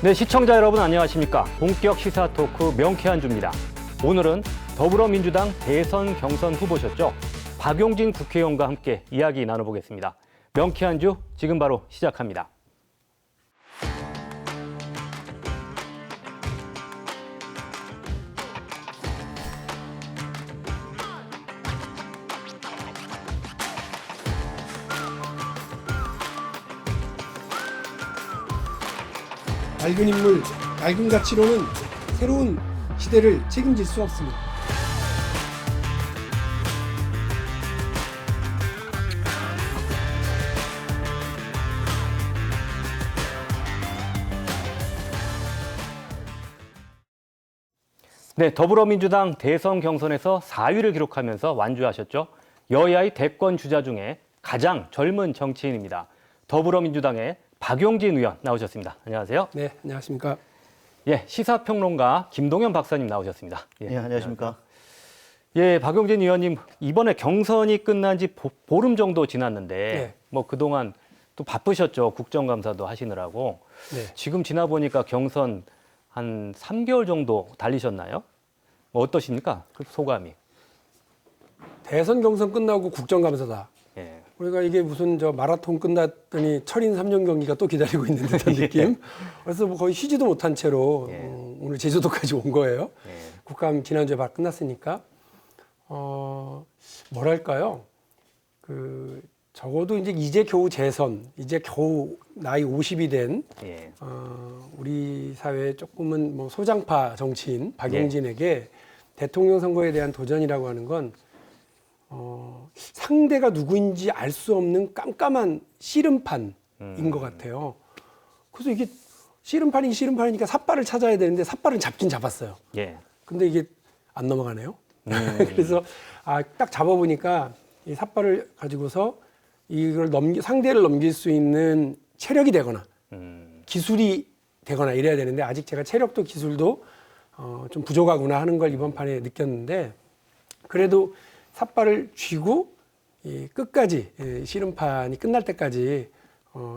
네, 시청자 여러분 안녕하십니까. 본격 시사 토크 명쾌한 주입니다. 오늘은 더불어민주당 대선 경선 후보셨죠. 박용진 국회의원과 함께 이야기 나눠보겠습니다. 명쾌한 주 지금 바로 시작합니다. 맑은 인물, 맑은 가치로는 새로운 시대를 책임질 수 없습니다. 네, 더불어민주당 대선 경선에서 4위를 기록하면서 완주하셨죠. 여야의 대권 주자 중에 가장 젊은 정치인입니다. 더불어민주당의 박용진 의원 나오셨습니다. 안녕하세요. 네, 안녕하십니까. 예, 시사평론가 김동연 박사님 나오셨습니다. 예, 안녕하십니까. 예, 박용진 의원님 이번에 경선이 끝난 지 보름 정도 지났는데 네. 뭐 그동안 또 바쁘셨죠. 국정감사도 하시느라고. 네. 지금 지나 보니까 경선 한 3개월 정도 달리셨나요? 뭐 어떠십니까? 그 소감이. 대선 경선 끝나고 국정감사다. 예. 우리가 이게 무슨 저 마라톤 끝났더니 철인 3년 경기가 또 기다리고 있는 듯한 느낌. 그래서 뭐 거의 쉬지도 못한 채로 예. 오늘 제주도까지 온 거예요. 예. 국감 지난주에 끝났으니까 뭐랄까요? 적어도 이제 겨우 재선, 이제 겨우 나이 50이 된 예. 우리 사회의 조금은 뭐 소장파 정치인 박용진에게 대통령 선거에 대한 도전이라고 하는 건 상대가 누구인지 알 수 없는 깜깜한 씨름판인 것 같아요. 그래서 이게 씨름판이니까 삿발을 찾아야 되는데 삿발은 잡긴 잡았어요. 예. 근데 이게 안 넘어가네요. 그래서 딱 잡아보니까 이 삿발을 가지고서 이걸 상대를 넘길 수 있는 체력이 되거나 기술이 되거나 이래야 되는데 아직 제가 체력도 기술도 좀 부족하구나 하는 걸 이번 판에 느꼈는데 그래도 삿발을 쥐고 끝까지 씨름판이 끝날 때까지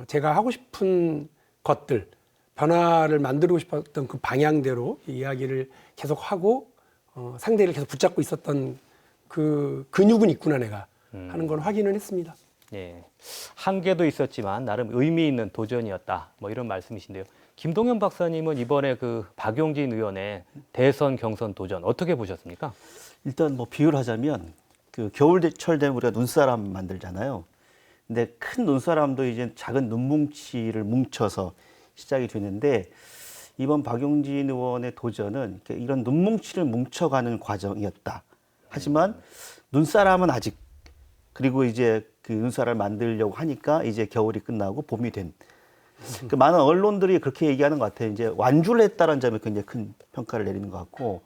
제가 하고 싶은 것들 변화를 만들고 싶었던 그 방향대로 이야기를 계속 하고 상대를 계속 붙잡고 있었던 그 근육은 있구나 내가 하는 걸 확인을 했습니다. 예. 한계도 있었지만 나름 의미 있는 도전이었다. 뭐 이런 말씀이신데요. 김동연 박사님은 이번에 그 박용진 의원의 대선 경선 도전 어떻게 보셨습니까? 일단 뭐 비유를 하자면 그 겨울철 되면 우리가 눈사람 만들잖아요. 근데 큰 눈사람도 이제 작은 눈뭉치를 뭉쳐서 시작이 되는데 이번 박용진 의원의 도전은 이런 눈뭉치를 뭉쳐가는 과정이었다. 하지만 눈사람은 아직 그리고 이제 그 눈사람을 만들려고 하니까 이제 겨울이 끝나고 봄이 된. 그 많은 언론들이 그렇게 얘기하는 것 같아요. 이제 완주를 했다는 점에 굉장히 큰 평가를 내리는 것 같고,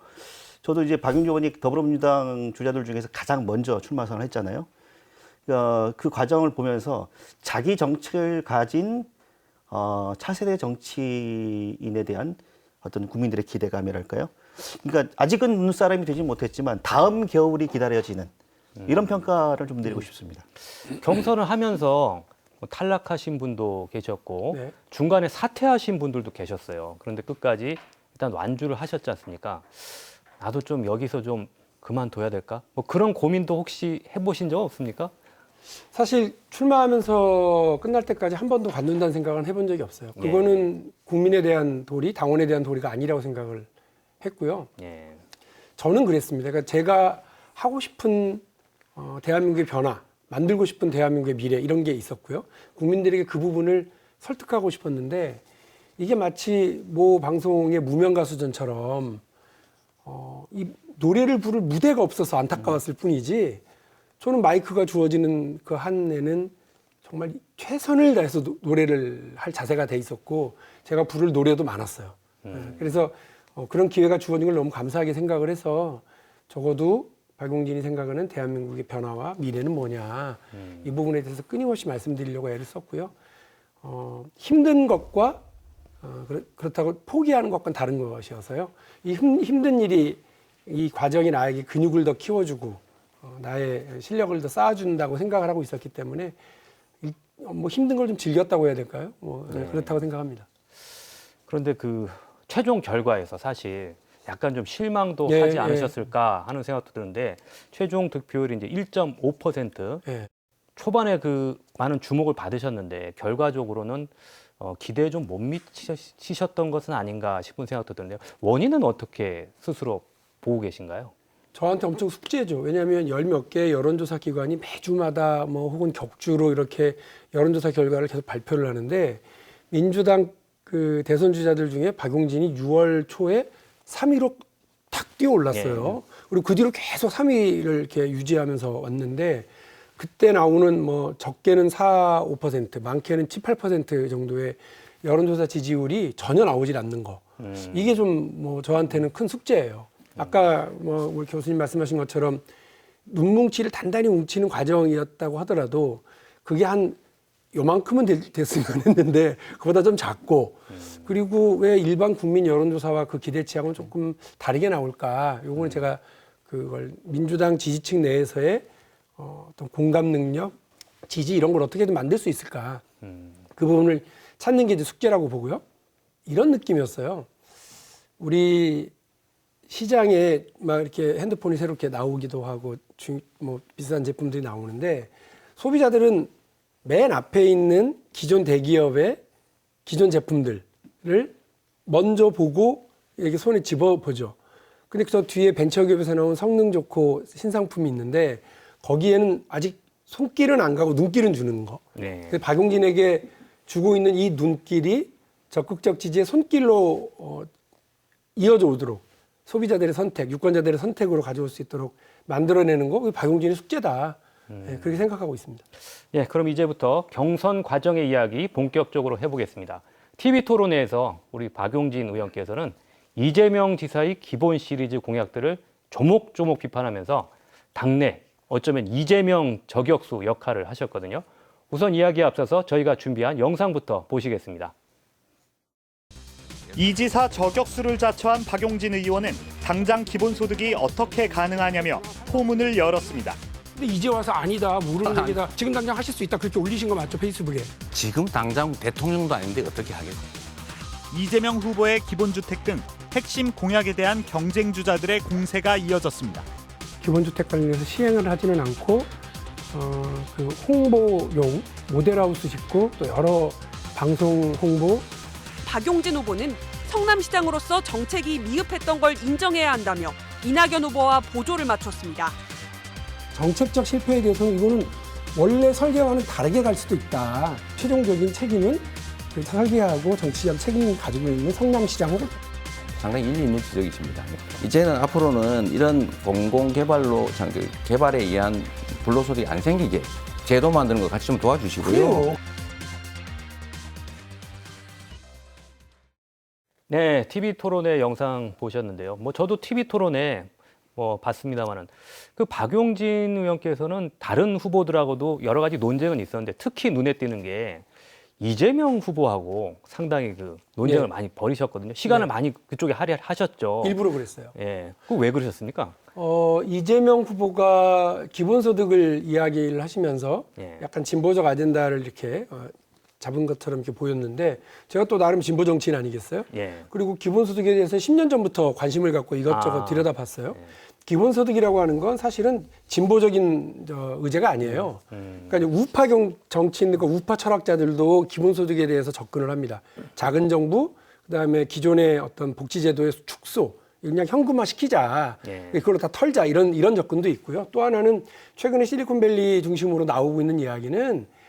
저도 이제 박용진 의원이 더불어민주당 주자들 중에서 가장 먼저 출마 선언을 했잖아요. 그 과정을 보면서 자기 정책을 가진 차세대 정치인에 대한 어떤 국민들의 기대감이랄까요. 그러니까 아직은 눈사람이 되지 못했지만 다음 겨울이 기다려지는 이런 평가를 좀 내리고 싶습니다. 경선을 하면서 뭐 탈락하신 분도 계셨고 네. 중간에 사퇴하신 분들도 계셨어요. 그런데 끝까지 일단 완주를 하셨지 않습니까? 나도 좀 여기서 좀 그만둬야 될까? 뭐 그런 고민도 혹시 해보신 적 없습니까? 사실 출마하면서 끝날 때까지 한 번도 관둔다는 생각은 해본 적이 없어요. 그거는 국민에 대한 도리, 당원에 대한 도리가 아니라고 생각을 했고요. 예. 저는 그랬습니다. 그러니까 제가 하고 싶은 대한민국의 변화, 만들고 싶은 대한민국의 미래 이런 게 있었고요. 국민들에게 그 부분을 설득하고 싶었는데 이게 마치 모 방송의 무명 가수전처럼 이 노래를 부를 무대가 없어서 안타까웠을 뿐이지 저는 마이크가 주어지는 그 한 해는 정말 최선을 다해서 노래를 할 자세가 돼 있었고 제가 부를 노래도 많았어요. 그래서 그런 기회가 주어진 걸 너무 감사하게 생각을 해서 적어도 박용진이 생각하는 대한민국의 변화와 미래는 뭐냐 이 부분에 대해서 끊임없이 말씀드리려고 애를 썼고요. 힘든 것과 그렇다고 포기하는 것과는 다른 것이어서요. 이 힘든 일이 이 과정이 나에게 근육을 더 키워주고 나의 실력을 더 쌓아준다고 생각을 하고 있었기 때문에 뭐 힘든 걸 좀 즐겼다고 해야 될까요? 뭐 네. 그렇다고 생각합니다. 그런데 그 최종 결과에서 사실 약간 좀 실망도 예, 하지 예. 않으셨을까 하는 생각도 드는데 최종 득표율이 이제 1.5%. 예. 초반에 그 많은 주목을 받으셨는데 결과적으로는 기대에 좀 못 미치셨던 것은 아닌가 싶은 생각도 드는데요. 원인은 어떻게 스스로 보고 계신가요? 저한테 엄청 숙제죠. 왜냐하면 열 몇 개 여론조사 기관이 매주마다 뭐 혹은 격주로 이렇게 여론조사 결과를 계속 발표를 하는데 민주당 그 대선 주자들 중에 박용진이 6월 초에 3위로 탁 뛰어 올랐어요. 그리고 그 뒤로 계속 3위를 이렇게 유지하면서 왔는데 그때 나오는 뭐 적게는 4, 5%, 많게는 7, 8% 정도의 여론조사 지지율이 전혀 나오질 않는 거. 이게 좀 뭐 저한테는 큰 숙제예요. 아까 뭐 우리 교수님 말씀하신 것처럼 눈뭉치를 단단히 뭉치는 과정이었다고 하더라도 그게 한 요만큼은 됐으면 했는데 그보다 좀 작고 그리고 왜 일반 국민 여론조사와 그 기대치하고는 조금 다르게 나올까? 요거는 제가 그걸 민주당 지지층 내에서의 어떤 공감 능력, 지지 이런 걸 어떻게든 만들 수 있을까? 그 부분을 찾는 게 이제 숙제라고 보고요. 이런 느낌이었어요. 우리 시장에 막 이렇게 핸드폰이 새롭게 나오기도 하고 뭐 비싼 제품들이 나오는데 소비자들은 맨 앞에 있는 기존 대기업의 기존 제품들을 먼저 보고 이렇게 손에 집어 보죠. 근데 저 뒤에 벤처기업에서 나온 성능 좋고 신상품이 있는데 거기에는 아직 손길은 안 가고 눈길은 주는 거. 네. 그래서 박용진에게 주고 있는 이 눈길이 적극적 지지의 손길로 이어져 오도록 소비자들의 선택, 유권자들의 선택으로 가져올 수 있도록 만들어내는 거, 그게 박용진의 숙제다. 네, 그렇게 생각하고 있습니다. 예, 그럼 이제부터 경선 과정의 이야기 본격적으로 해보겠습니다. TV 토론회에서 우리 박용진 의원께서는 이재명 지사의 기본 시리즈 공약들을 조목조목 비판하면서 당내 어쩌면 이재명 저격수 역할을 하셨거든요. 우선 이야기에 앞서서 저희가 준비한 영상부터 보시겠습니다. 이 지사 저격수를 자처한 박용진 의원은 당장 기본소득이 어떻게 가능하냐며 포문을 열었습니다. 근데 이제 와서 아니다, 모르는 얘기다, 지금 당장 하실 수 있다 그렇게 올리신 거 맞죠, 페이스북에? 지금 당장 대통령도 아닌데 어떻게 하겠어요? 이재명 후보의 기본주택 등 핵심 공약에 대한 경쟁 주자들의 공세가 이어졌습니다. 기본주택 관련해서 시행을 하지는 않고 그 홍보용 모델하우스 짓고 또 여러 방송 홍보. 박용진 후보는 성남시장으로서 정책이 미흡했던 걸 인정해야 한다며 이낙연 후보와 보조를 맞췄습니다. 정책적 실패에 대해서는 이거는 원래 설계와는 다르게 갈 수도 있다. 최종적인 책임은 그 설계하고 정치적 책임을 가지고 있는 성남시장 혹은 상당히 일리 있는 지적이십니다. 이제는 앞으로는 이런 공공개발로 개발에 의한 불로소득이 안 생기게 제도 만드는 거 같이 좀 도와주시고요. 그래요. 네, TV 토론회 영상 보셨는데요. 뭐 저도 TV 토론회 봤습니다만은 그 박용진 의원께서는 다른 후보들하고도 여러 가지 논쟁은 있었는데 특히 눈에 띄는 게 이재명 후보하고 상당히 그 논쟁을 네. 많이 벌이셨거든요. 시간을 네. 많이 그쪽에 할애하셨죠. 일부러 그랬어요. 예, 그 왜 그러셨습니까? 이재명 후보가 기본소득을 이야기를 하시면서 예. 약간 진보적 아젠다를 이렇게 잡은 것처럼 이렇게 보였는데 제가 또 나름 진보 정치인 아니겠어요? 예. 그리고 기본소득에 대해서 10년 전부터 관심을 갖고 이것저것 아. 들여다봤어요. 기본소득이라고 하는 건 사실은 진보적인 의제가 아니에요. 그러니까 이제 우파 정치인들과 우파 철학자들도 기본소득에 대해서 접근을 합니다. 작은 정부, 그다음에 기존의 어떤 복지제도의 축소, 그냥 현금화 시키자, 예. 그걸로 다 털자 이런 접근도 있고요. 또 하나는 최근에 실리콘밸리 중심으로 나오고 있는 이야기는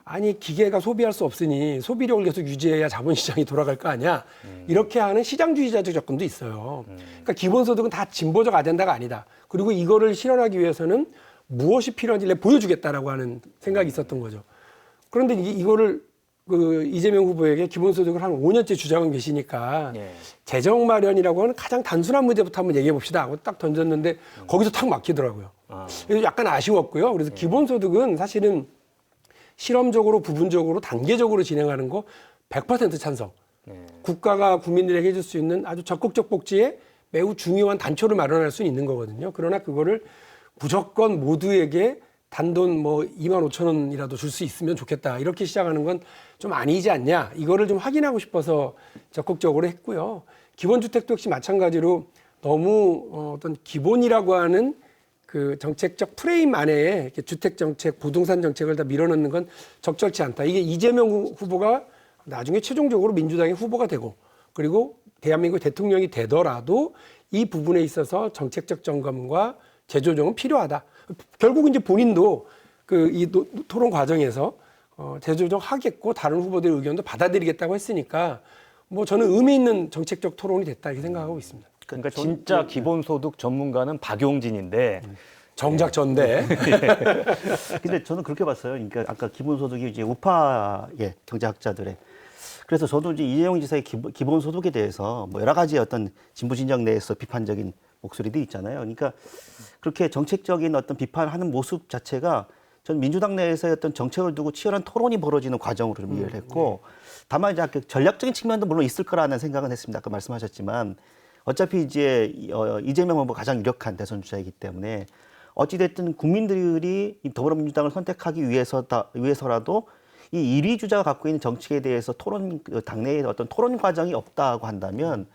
아니 기계가 소비할 수 없으니 소비력을 계속 유지해야 자본시장이 돌아갈 거 아니야. 이렇게 하는 시장주의자적 접근도 있어요. 그러니까 기본소득은 다 진보적 아젠다가 아니다. 그리고 이거를 실현하기 위해서는 무엇이 필요한지를 보여주겠다라고 하는 생각이 있었던 거죠. 그런데 이거를 그 이재명 후보에게 기본소득을 한 5년째 주장하고 계시니까 예. 재정 마련이라고 하는 가장 단순한 문제부터 한번 얘기해 봅시다 하고 딱 던졌는데 거기서 탁 막히더라고요. 그래서 약간 아쉬웠고요. 그래서 기본소득은 사실은 실험적으로 부분적으로 단계적으로 진행하는 거 100% 찬성. 국가가 국민들에게 해줄 수 있는 아주 적극적 복지에 매우 중요한 단초를 마련할 수 있는 거거든요. 그러나 그거를 무조건 모두에게 단돈 뭐 2만 5천 원이라도 줄 수 있으면 좋겠다. 이렇게 시작하는 건 좀 아니지 않냐. 이거를 좀 확인하고 싶어서 적극적으로 했고요. 기본주택도 역시 마찬가지로 너무 어떤 기본이라고 하는 그 정책적 프레임 안에 이렇게 주택 정책, 부동산 정책을 다 밀어넣는 건 적절치 않다. 이게 이재명 후보가 나중에 최종적으로 민주당의 후보가 되고 그리고 대한민국 대통령이 되더라도 이 부분에 있어서 정책적 점검과 재조정은 필요하다. 결국 이제 본인도 그 이 토론 과정에서 재조정하겠고 다른 후보들의 의견도 받아들이겠다고 했으니까 뭐 저는 의미 있는 정책적 토론이 됐다 이렇게 생각하고 있습니다. 그러니까 진짜 기본소득 전문가는 박용진인데 정작 전대. 근데 저는 그렇게 봤어요. 그러니까 아까 기본소득이 이제 우파의 경제학자들의 그래서 저도 이제 이재용 지사의 기본소득에 대해서 뭐 여러 가지 어떤 진보 진영 내에서 비판적인 목소리도 있잖아요. 그러니까 그렇게 정책적인 어떤 비판하는 모습 자체가 전 민주당 내에서의 어떤 정책을 두고 치열한 토론이 벌어지는 과정으로 좀 이해를 했고 다만 이제 전략적인 측면도 물론 있을 거라는 생각은 했습니다. 아까 말씀하셨지만 어차피 이제 이재명 후보 가장 유력한 대선 주자이기 때문에 어찌됐든 국민들이 이 더불어민주당을 선택하기 위해서라도 이 1위 주자가 갖고 있는 정책에 대해서 당내에 어떤 토론 과정이 없다고 한다면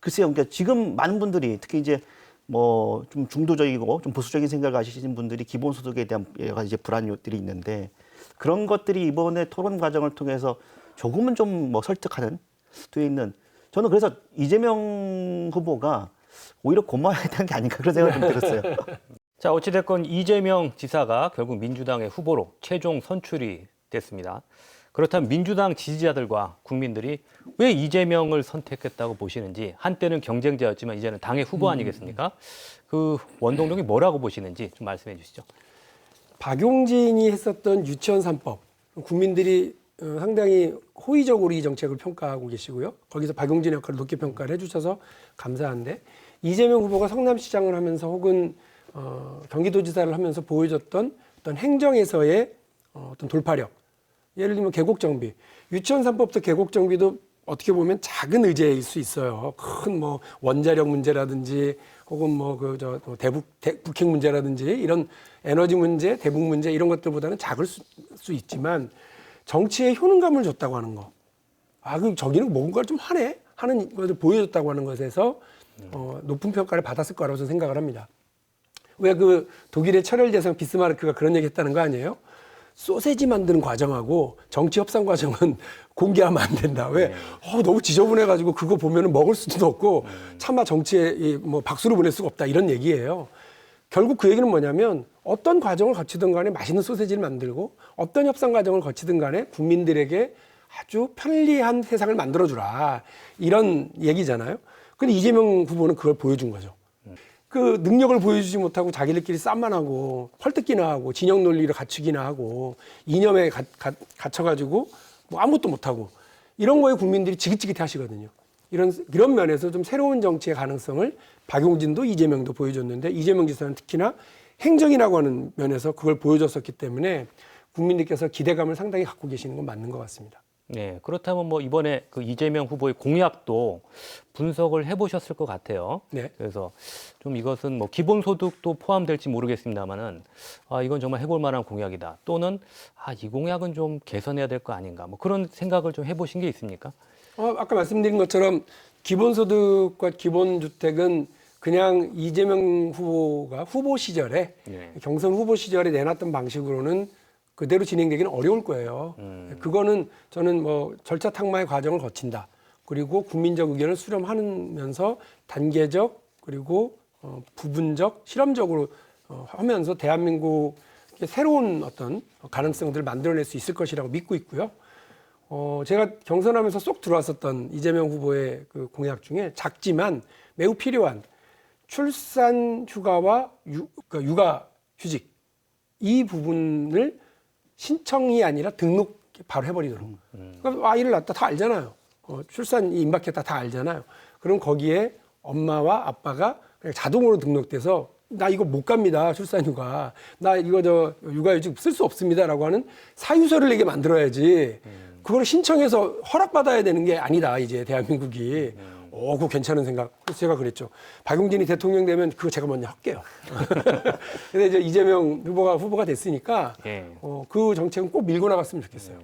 글쎄요, 그러니까 지금 많은 분들이 특히 이제 뭐 좀 중도적이고 좀 보수적인 생각을 가지신 분들이 기본소득에 대한 여러 가지 불안요들이 있는데 그런 것들이 이번에 토론 과정을 통해서 조금은 좀 뭐 설득하는 수도 있는 저는 그래서 이재명 후보가 오히려 고마워야 되는 게 아닌가 그런 생각이 좀 들었어요. 자, 어찌됐건 이재명 지사가 결국 민주당의 후보로 최종 선출이 됐습니다. 그렇다면 민주당 지지자들과 국민들이 왜 이재명을 선택했다고 보시는지 한때는 경쟁자였지만 이제는 당의 후보 아니겠습니까? 그 원동력이 뭐라고 보시는지 좀 말씀해 주시죠. 박용진이 했었던 유치원 3법 국민들이 상당히 호의적으로 이 정책을 평가하고 계시고요. 거기서 박용진의 역할을 높게 평가를 해주셔서 감사한데 이재명 후보가 성남시장을 하면서 혹은 경기도지사를 하면서 보여줬던 어떤 행정에서의 어떤 돌파력 예를 들면 계곡정비 유치원 3법도 계곡정비도 어떻게 보면 작은 의제일 수 있어요. 큰 뭐 원자력 문제라든지 혹은 뭐 북핵 문제라든지 이런 에너지 문제, 대북 문제 이런 것들보다는 작을 수 있지만 정치에 효능감을 줬다고 하는 거. 그럼 저기는 뭔가를 좀 하는 것을 보여줬다고 하는 것에서 높은 평가를 받았을 거라고 저는 생각을 합니다. 왜 그 독일의 철혈 재상 비스마르크가 그런 얘기 했다는 거 아니에요? 소세지 만드는 과정하고 정치 협상 과정은 공개하면 안 된다. 왜? 너무 지저분해가지고 그거 보면은 먹을 수도 없고 차마 정치에 뭐 박수를 보낼 수가 없다 이런 얘기예요. 결국 그 얘기는 뭐냐면 어떤 과정을 거치든 간에 맛있는 소세지를 만들고 어떤 협상 과정을 거치든 간에 국민들에게 아주 편리한 세상을 만들어주라 이런 얘기잖아요. 근데 이재명 후보는 그걸 보여준 거죠. 그 능력을 보여주지 못하고 자기들끼리 싸움만 하고 헐뜯기나 하고 진영 논리를 갖추기나 하고 이념에 갇혀가지고 뭐 아무것도 못하고 이런 거에 국민들이 지긋지긋해 하시거든요. 이런 면에서 좀 새로운 정치의 가능성을 박용진도 이재명도 보여줬는데 이재명 지사는 특히나 행정이라고 하는 면에서 그걸 보여줬었기 때문에 국민들께서 기대감을 상당히 갖고 계시는 건 맞는 것 같습니다. 네, 그렇다면 뭐 이번에 그 이재명 후보의 공약도 분석을 해보셨을 것 같아요. 네. 그래서 좀 이것은 뭐 기본소득도 포함될지 모르겠습니다만은 이건 정말 해볼 만한 공약이다. 또는 이 공약은 좀 개선해야 될 거 아닌가. 뭐 그런 생각을 좀 해보신 게 있습니까? 아까 말씀드린 것처럼 기본소득과 기본주택은 그냥 이재명 후보가 후보 시절에 경선 후보 시절에 내놨던 방식으로는 그대로 진행되기는 어려울 거예요. 그거는 저는 뭐 절차 탕마의 과정을 거친다. 그리고 국민적 의견을 수렴하면서 단계적 그리고 부분적 실험적으로 하면서 대한민국의 새로운 어떤 가능성들을 만들어낼 수 있을 것이라고 믿고 있고요. 제가 경선하면서 쏙 들어왔었던 이재명 후보의 그 공약 중에 작지만 매우 필요한 출산 휴가와 육아 휴직 이 부분을 신청이 아니라 등록 바로 해버리도록. 그러니까 아이를 낳았다 다 알잖아요. 출산이 임박했다 다 알잖아요. 그럼 거기에 엄마와 아빠가 그냥 자동으로 등록돼서 나 이거 못 갑니다. 출산휴가. 나 이거 육아휴직 쓸 수 없습니다라고 하는 사유서를 내게 만들어야지. 그걸 신청해서 허락받아야 되는 게 아니다. 이제 대한민국이. 그거 괜찮은 생각. 그래서 제가 그랬죠. 박용진이 대통령 되면 그거 제가 먼저 할게요. 근데 이제 이재명 후보가 됐으니까 예. 그 정책은 꼭 밀고 나갔으면 좋겠어요.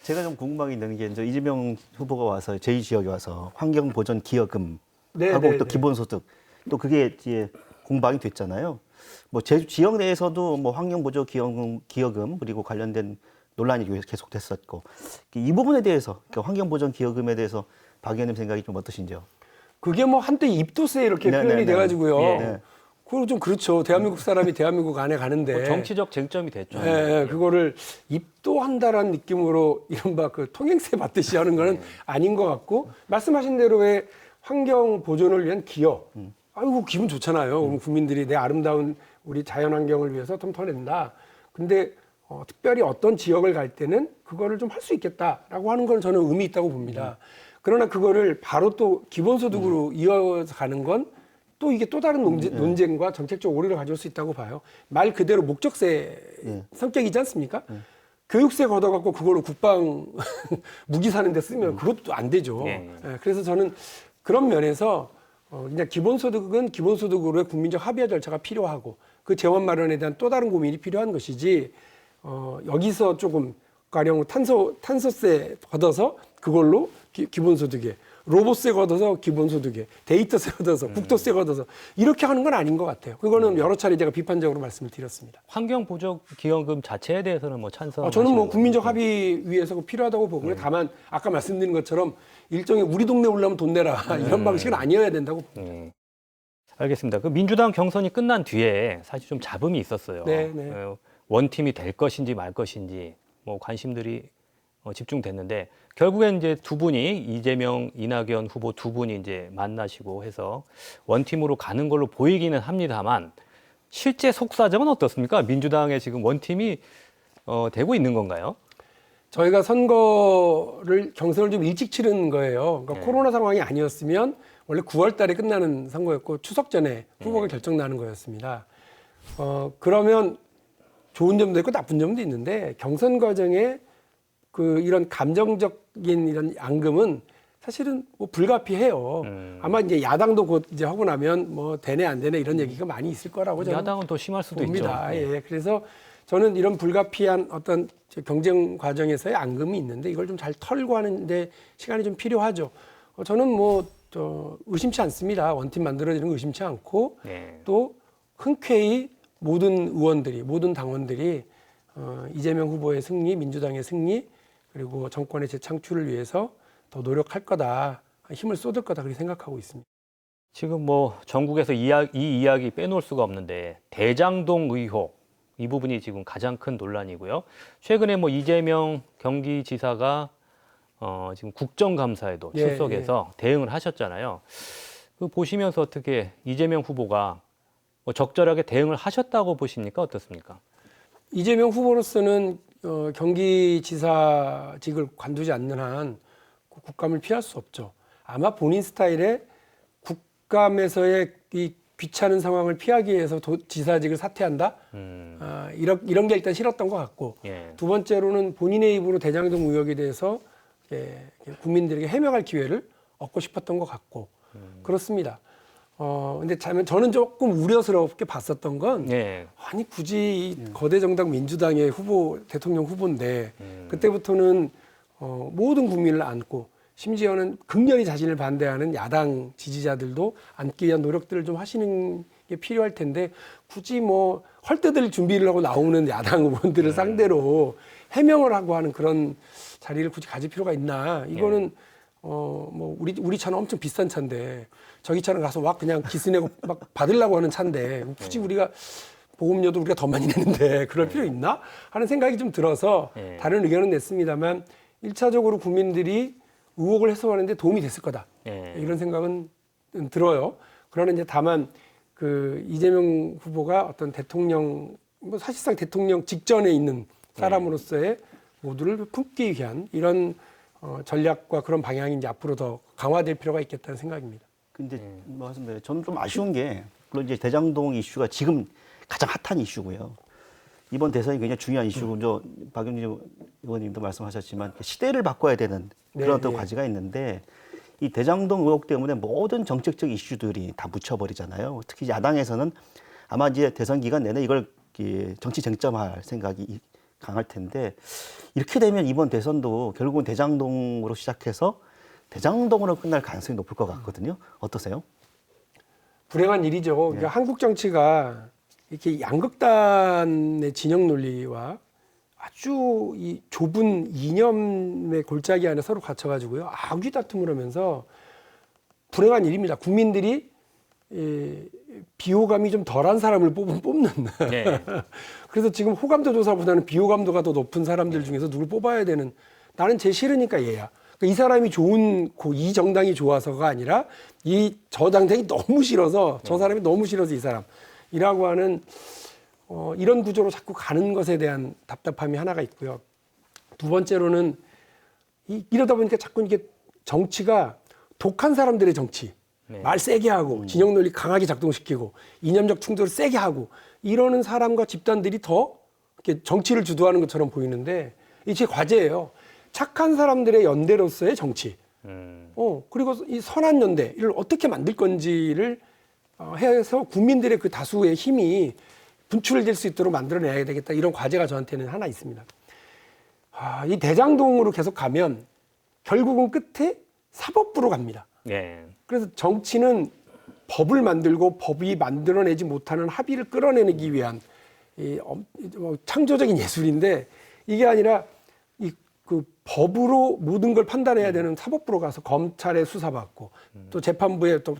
제가 좀 궁금한 게 있는 게 이제 이재명 후보가 와서 제2지역에 와서 환경보전 기여금 하고 또 기본소득 또 그게 이제 공방이 됐잖아요. 뭐 제주 지역 내에서도 뭐 환경보전 기여금 그리고 관련된 논란이 계속됐었고 이 부분에 대해서 그러니까 환경보전 기여금에 대해서 박 의원님 생각이 좀 어떠신지요? 그게 뭐 한때 입도세 이렇게 네, 표현이 네, 네. 돼가지고요. 네. 그거 좀 그렇죠. 대한민국 사람이 대한민국 안에 가는데 뭐 정치적 쟁점이 됐죠. 그거를 입도한다라는 느낌으로 이른바 그 통행세 받듯이 하는 거는 아닌 것 같고 말씀하신 대로의 환경 보존을 위한 기여. 아이고 기분 좋잖아요. 그럼 국민들이 내 아름다운 우리 자연 환경을 위해서 좀 더 낸다. 근데 특별히 어떤 지역을 갈 때는 그거를 좀 할 수 있겠다라고 하는 건 저는 의미 있다고 봅니다. 그러나 그거를 바로 또 기본소득으로 이어서 가는 건 또 이게 또 다른 논쟁과 정책적 오류를 가져올 수 있다고 봐요. 말 그대로 목적세 성격이지 않습니까? 교육세 걷어갖고 그걸로 국방 무기 사는 데 쓰면 그것도 안 되죠. 그래서 저는 그런 면에서 그냥 기본소득은 기본소득으로의 국민적 합의와 절차가 필요하고 그 재원 마련에 대한 또 다른 고민이 필요한 것이지 여기서 조금 가령 탄소세 걷어서 그걸로 기본소득에 로봇세 걷어서 기본소득에 데이터세 걷어서 국토세 걷어서 이렇게 하는 건 아닌 것 같아요. 그거는 여러 차례 제가 비판적으로 말씀을 드렸습니다. 환경보조기여금 자체에 대해서는 뭐 찬성. 저는 뭐 국민적 합의 위해서 필요하다고 보고요. 다만 아까 말씀드린 것처럼 일종의 우리 동네 올라면 돈 내라 이런 방식은 아니어야 된다고 봅니다. 알겠습니다. 그 민주당 경선이 끝난 뒤에 사실 좀 잡음이 있었어요. 네. 원팀이 될 것인지 말 것인지 뭐 관심들이 집중됐는데 결국엔 이제 두 분이 이재명, 이낙연 후보 두 분이 이제 만나시고 해서 원팀으로 가는 걸로 보이기는 합니다만 실제 속사정은 어떻습니까? 민주당의 지금 원팀이 되고 있는 건가요? 저희가 경선을 좀 일찍 치른 거예요. 그러니까 코로나 상황이 아니었으면 원래 9월 달에 끝나는 선거였고 추석 전에 후보가 결정나는 거였습니다. 그러면 좋은 점도 있고 나쁜 점도 있는데 경선 과정에 이런 감정적인 이런 앙금은 사실은 뭐 불가피해요. 아마 이제 야당도 곧 이제 하고 나면 뭐 되네 안 되네 이런 얘기가 많이 있을 거라고 저는 야당은 더 심할 수도 봅니다. 있죠. 예. 그래서 저는 이런 불가피한 어떤 경쟁 과정에서의 앙금이 있는데 이걸 좀 잘 털고 하는데 시간이 좀 필요하죠. 저는 뭐 의심치 않습니다. 원팀 만들어지는 거 의심치 않고 또 흔쾌히 모든 의원들이 모든 당원들이 이재명 후보의 승리, 민주당의 승리 그리고 정권의 재창출을 위해서 더 노력할 거다, 힘을 쏟을 거다 그렇게 생각하고 있습니다. 지금 뭐 전국에서 이 이야기 빼놓을 수가 없는데 대장동 의혹 이 부분이 지금 가장 큰 논란이고요. 최근에 뭐 이재명 경기지사가 지금 국정감사에도 출석해서 대응을 하셨잖아요. 그 보시면서 어떻게 이재명 후보가 뭐 적절하게 대응을 하셨다고 보십니까? 어떻습니까? 이재명 후보로서는 경기지사직을 관두지 않는 한 국감을 피할 수 없죠. 아마 본인 스타일의 국감에서의 이 귀찮은 상황을 피하기 위해서 지사직을 사퇴한다. 이런 게 일단 싫었던 것 같고 두 번째로는 본인의 입으로 대장동 의혹에 대해서 국민들에게 해명할 기회를 얻고 싶었던 것 같고 그렇습니다. 근데 저는 조금 우려스럽게 봤었던 건 아니 굳이 이 거대 정당 민주당의 대통령 후보인데 그때부터는 모든 국민을 안고 심지어는 극렬히 자신을 반대하는 야당 지지자들도 안기 위한 노력들을 좀 하시는 게 필요할 텐데 굳이 뭐 헐뜯을 준비를 하고 나오는 야당 의원들을 상대로 해명을 하고 하는 그런 자리를 굳이 가질 필요가 있나? 이거는 뭐 우리 차는 엄청 비싼 차인데 저기 차는 가서 막 그냥 기스내고 막 받으려고 하는 차인데 굳이 우리가 보험료도 우리가 더 많이 내는데 그럴 필요 있나? 하는 생각이 좀 들어서 다른 의견은 냈습니다만 1차적으로 국민들이 의혹을 해소하는데 도움이 됐을 거다. 이런 생각은 들어요. 그러나 이제 다만 이재명 후보가 어떤 대통령, 뭐 사실상 대통령 직전에 있는 사람으로서의 모두를 품기 위한 이런 전략과 그런 방향이 이제 앞으로 더 강화될 필요가 있겠다는 생각입니다. 근데 맞습니다. 저는 좀 아쉬운 게 물론 이제 대장동 이슈가 지금 가장 핫한 이슈고요. 이번 대선이 굉장히 중요한 이슈고 박용진 의원님도 말씀하셨지만 시대를 바꿔야 되는 그런 어떤 과제가 있는데 이 대장동 의혹 때문에 모든 정책적 이슈들이 다 묻혀버리잖아요. 특히 야당에서는 아마 이제 대선 기간 내내 이걸 정치 쟁점할 생각이 강할 텐데 이렇게 되면 이번 대선도 결국은 대장동으로 시작해서 대장동으로 끝날 가능성이 높을 것 같거든요. 어떠세요? 불행한 일이죠. 그러니까 한국 정치가 이렇게 양극단의 진영 논리와 아주 이 좁은 이념의 골짜기 안에 서로 갇혀가지고요. 악귀 다툼을 하면서 불행한 일입니다. 국민들이 비호감이 좀 덜한 사람을 뽑는. 네. 그래서 지금 호감도 조사보다는 비호감도가 더 높은 사람들 중에서 누굴 뽑아야 되는, 나는 쟤 싫으니까 얘야. 그러니까 이 사람이 좋은, 이 정당이 좋아서가 아니라 저 당이 너무 싫어서, 저 사람이 너무 싫어서 이 사람이라고 하는 이런 구조로 자꾸 가는 것에 대한 답답함이 하나가 있고요. 두 번째로는 이러다 보니까 자꾸 이게 정치가 독한 사람들의 정치, 네. 말 세게 하고 진영 논리 강하게 작동시키고 이념적 충돌을 세게 하고 이러는 사람과 집단들이 더 이렇게 정치를 주도하는 것처럼 보이는데 이게 과제예요. 착한 사람들의 연대로서의 정치. 그리고 이 선한 연대를 어떻게 만들 건지를 해서 국민들의 그 다수의 힘이 분출될 수 있도록 만들어내야 되겠다. 이런 과제가 저한테는 하나 있습니다. 이 대장동으로 계속 가면 결국은 끝에 사법부로 갑니다. 네. 그래서 정치는 법을 만들고 법이 만들어내지 못하는 합의를 끌어내기 위한 창조적인 예술인데 이게 아니라 그 법으로 모든 걸 판단해야 되는 사법부로 가서 검찰에 수사받고 또 재판부에 또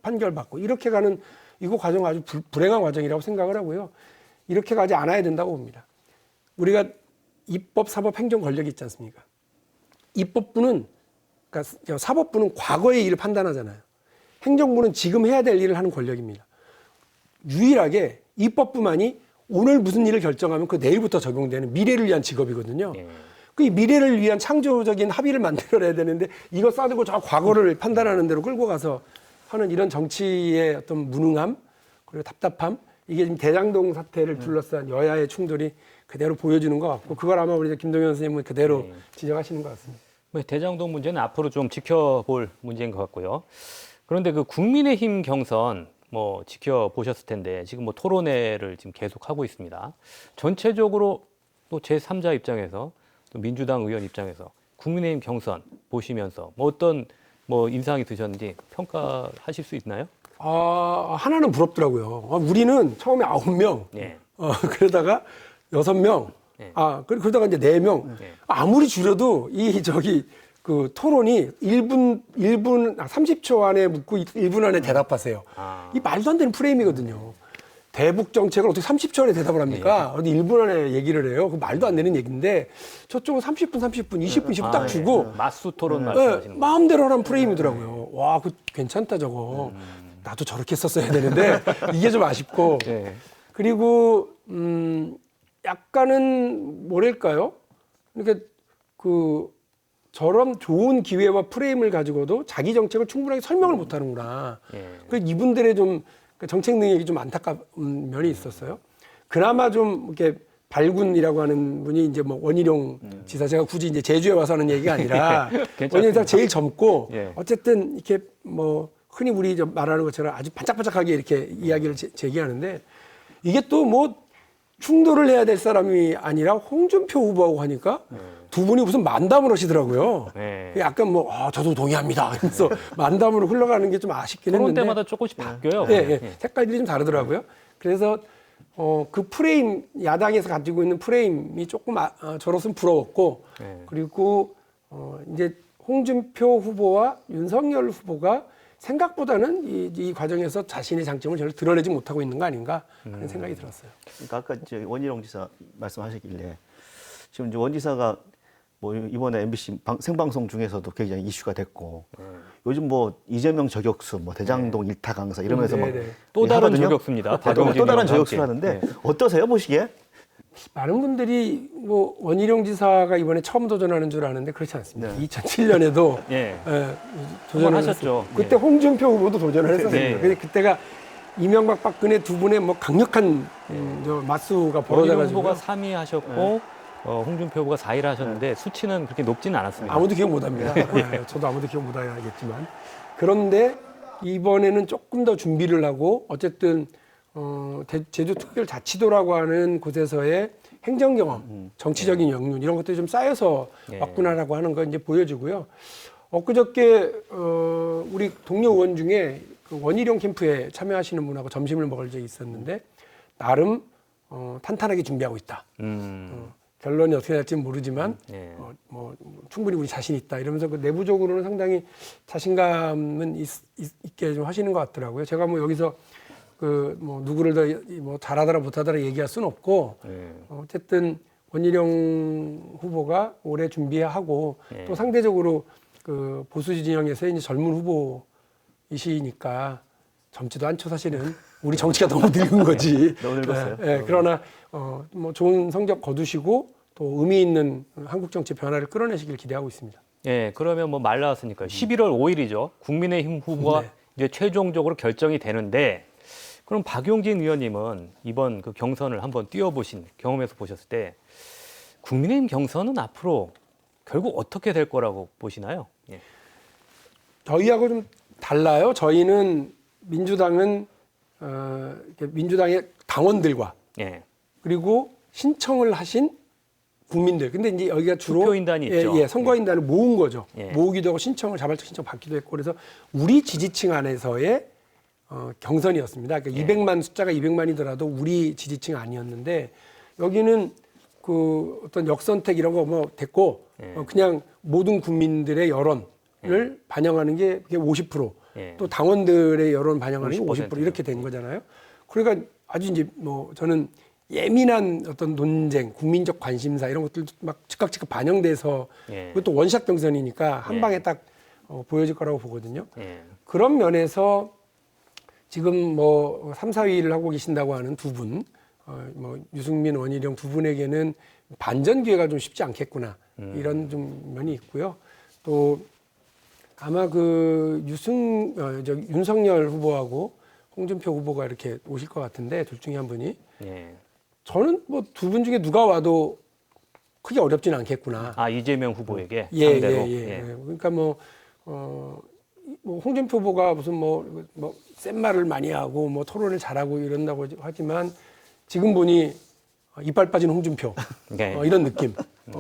판결받고 이렇게 가는 이거 과정 아주 불행한 과정이라고 생각을 하고요. 이렇게 가지 않아야 된다고 봅니다. 우리가 입법, 사법, 행정 권력이 있지 않습니까? 입법부는 그러니까 사법부는 과거의 일을 판단하잖아요. 행정부는 지금 해야 될 일을 하는 권력입니다. 유일하게 입법부만이 오늘 무슨 일을 결정하면 그 내일부터 적용되는 미래를 위한 직업이거든요. 그 미래를 위한 창조적인 합의를 만들어내야 되는데 이거 싸두고 저 과거를 판단하는 대로 끌고 가서 하는 이런 정치의 어떤 무능함 그리고 답답함 이게 지금 대장동 사태를 둘러싼 여야의 충돌이 그대로 보여주는 것 같고 그걸 아마 우리 김동연 선생님은 그대로 지적하시는 것 같습니다. 대장동 문제는 앞으로 좀 지켜볼 문제인 것 같고요. 그런데 그 국민의힘 경선 지켜보셨을 텐데 지금 토론회를 지금 계속 하고 있습니다. 전체적으로 또 제3자 입장에서 또 민주당 의원 입장에서 국민의힘 경선 보시면서 어떤 인상이 드셨는지 평가하실 수 있나요? 하나는 부럽더라고요. 우리는 처음에 9명, 네. 그러다가 6명, 네. 그러다가 이제 4명. 네. 아무리 줄여도 그 토론이 30초 안에 묻고 1분 안에 대답하세요. 이 말도 안 되는 프레임이거든요. 대북 정책을 어떻게 30초 안에 대답을 합니까? 어디 1분 안에 얘기를 해요. 그 말도 안 되는 얘기인데 저쪽은 30분, 20분 딱 주고 맞수 토론 말씀하시는 거예요. 마음대로 하는 프레임이더라고요. 와, 그 괜찮다 저거. 나도 저렇게 썼어야 되는데 이게 좀 아쉽고. 네. 그리고 약간은 뭐랄까요? 그러니까 저런 좋은 기회와 프레임을 가지고도 자기 정책을 충분하게 설명을 못 하는구나. 그 이분들의 좀 정책 능력이 좀 안타까운 면이 있었어요. 그나마 좀 이렇게 발군이라고 하는 분이 이제 원희룡 지사, 제가 굳이 이제 제주에 와서 하는 얘기가 아니라 원희룡 지사 제일 젊고 어쨌든 이렇게 흔히 우리 말하는 것처럼 아주 반짝반짝하게 이렇게 이야기를 제기하는데 이게 또 충돌을 해야 될 사람이 아니라 홍준표 후보하고 하니까 두 분이 무슨 만담을 하시더라고요. 약간 저도 동의합니다. 그래서 만담으로 흘러가는 게 좀 아쉽긴 했는데. 토론 때마다 조금씩 바뀌어요. 색깔들이 좀 다르더라고요. 그래서 그 프레임, 야당에서 가지고 있는 프레임이 조금 저로서는 부러웠고 그리고 이제 홍준표 후보와 윤석열 후보가 생각보다는 이 과정에서 자신의 장점을 전혀 드러내지 못하고 있는 거 아닌가 그런 생각이 들었어요. 그러니까 아까 원희룡 지사 말씀하셨길래 지금 이제 원 지사가 이번에 MBC 생방송 중에서도 굉장히 이슈가 됐고 요즘 이재명 저격수, 대장동 일타 강사 이러면서 또 다른 하거든요. 저격수입니다. 또 다른 저격수를 하는데 어떠세요 보시기에? 많은 분들이 원희룡 지사가 이번에 처음 도전하는 줄 아는데 그렇지 않습니다. 2007년에도 도전을 하셨죠. 그때 홍준표 후보도 도전을 했었습니다. 근데 그때가 이명박 박근혜 두 분의 강력한 맞수가 원희룡 벌어져가지고 후보가 3위 하셨고 홍준표 후보가 4일 하셨는데 수치는 그렇게 높지는 않았습니다. 아무도 기억 못합니다. 네, 저도 아무도 기억 못하겠지만 그런데 이번에는 조금 더 준비를 하고 어쨌든 제주특별자치도라고 하는 곳에서의 행정 경험, 정치적인 역량 이런 것들이 좀 쌓여서 예. 왔구나라고 하는 걸 이제 보여주고요. 엊그저께 우리 동료 의원 중에 그 원희룡 캠프에 참여하시는 분하고 점심을 먹을 적이 있었는데 나름 탄탄하게 준비하고 있다. 결론이 어떻게 날지는 모르지만 예. 뭐 충분히 우리 자신 있다 이러면서 그 내부적으로는 상당히 자신감은 있게 좀 하시는 것 같더라고요. 제가 뭐 여기서 그 뭐 누구를 더 뭐 잘하더라 못하더라 얘기할 수는 없고 예. 어쨌든 원희룡 후보가 올해 준비하고 예. 또 상대적으로 그 보수 진영에서 이제 젊은 후보이시니까 젊지도 않죠 사실은. 우리 정치가 너무 늙은 거지. 너무 늙었어요. 예, 그러나 뭐 좋은 성적 거두시고 또 의미 있는 한국 정치 변화를 끌어내시길 기대하고 있습니다. 예, 그러면 뭐 말 나왔으니까 11월 5일이죠. 국민의힘 후보가 네. 이제 최종적으로 결정이 되는데 그럼 박용진 의원님은 이번 그 경선을 한번 뛰어보신 경험에서 보셨을 때 국민의힘 경선은 앞으로 결국 어떻게 될 거라고 보시나요? 예. 저희하고 좀 달라요. 저희는 민주당은 민주당의 당원들과 예. 그리고 신청을 하신 국민들. 근데 이제 여기가 주로 투표인단이 있죠. 예, 선거인단을 모은 거죠. 예. 모으기도 하고 신청을 자발적 신청 받기도 했고 그래서 우리 지지층 안에서의 경선이었습니다. 그러니까 예. 200만 숫자가 200만이더라도 우리 지지층 아니었는데 여기는 그 어떤 역선택 이런 거 뭐 됐고 예. 그냥 모든 국민들의 여론을 반영하는 게 그게 50%. 예. 또 당원들의 여론 반영하는 게 50% 50% 이렇게 된 거잖아요. 그러니까 아주 이제 뭐 저는 예민한 어떤 논쟁, 국민적 관심사 이런 것들도 막 즉각 반영돼서 예. 그것도 원샷 경선이니까 한 예. 방에 딱 보여질 거라고 보거든요. 예. 그런 면에서 지금 뭐 3, 4위를 하고 계신다고 하는 두 분, 뭐 유승민, 원희룡 두 분에게는 반전 기회가 좀 쉽지 않겠구나 이런 좀 면이 있고요. 또 아마 그 윤석열 후보하고 홍준표 후보가 이렇게 오실 것 같은데 둘 중에 한 분이 예. 저는 뭐 두 분 중에 누가 와도 크게 어렵지는 않겠구나. 아 이재명 후보에게 예, 상대로. 예. 그러니까 뭐 홍준표 후보가 무슨 뭐 센 말을 많이 하고 뭐 토론을 잘하고 이런다고 하지만 지금 보니 이빨 빠진 홍준표 예. 이런 느낌.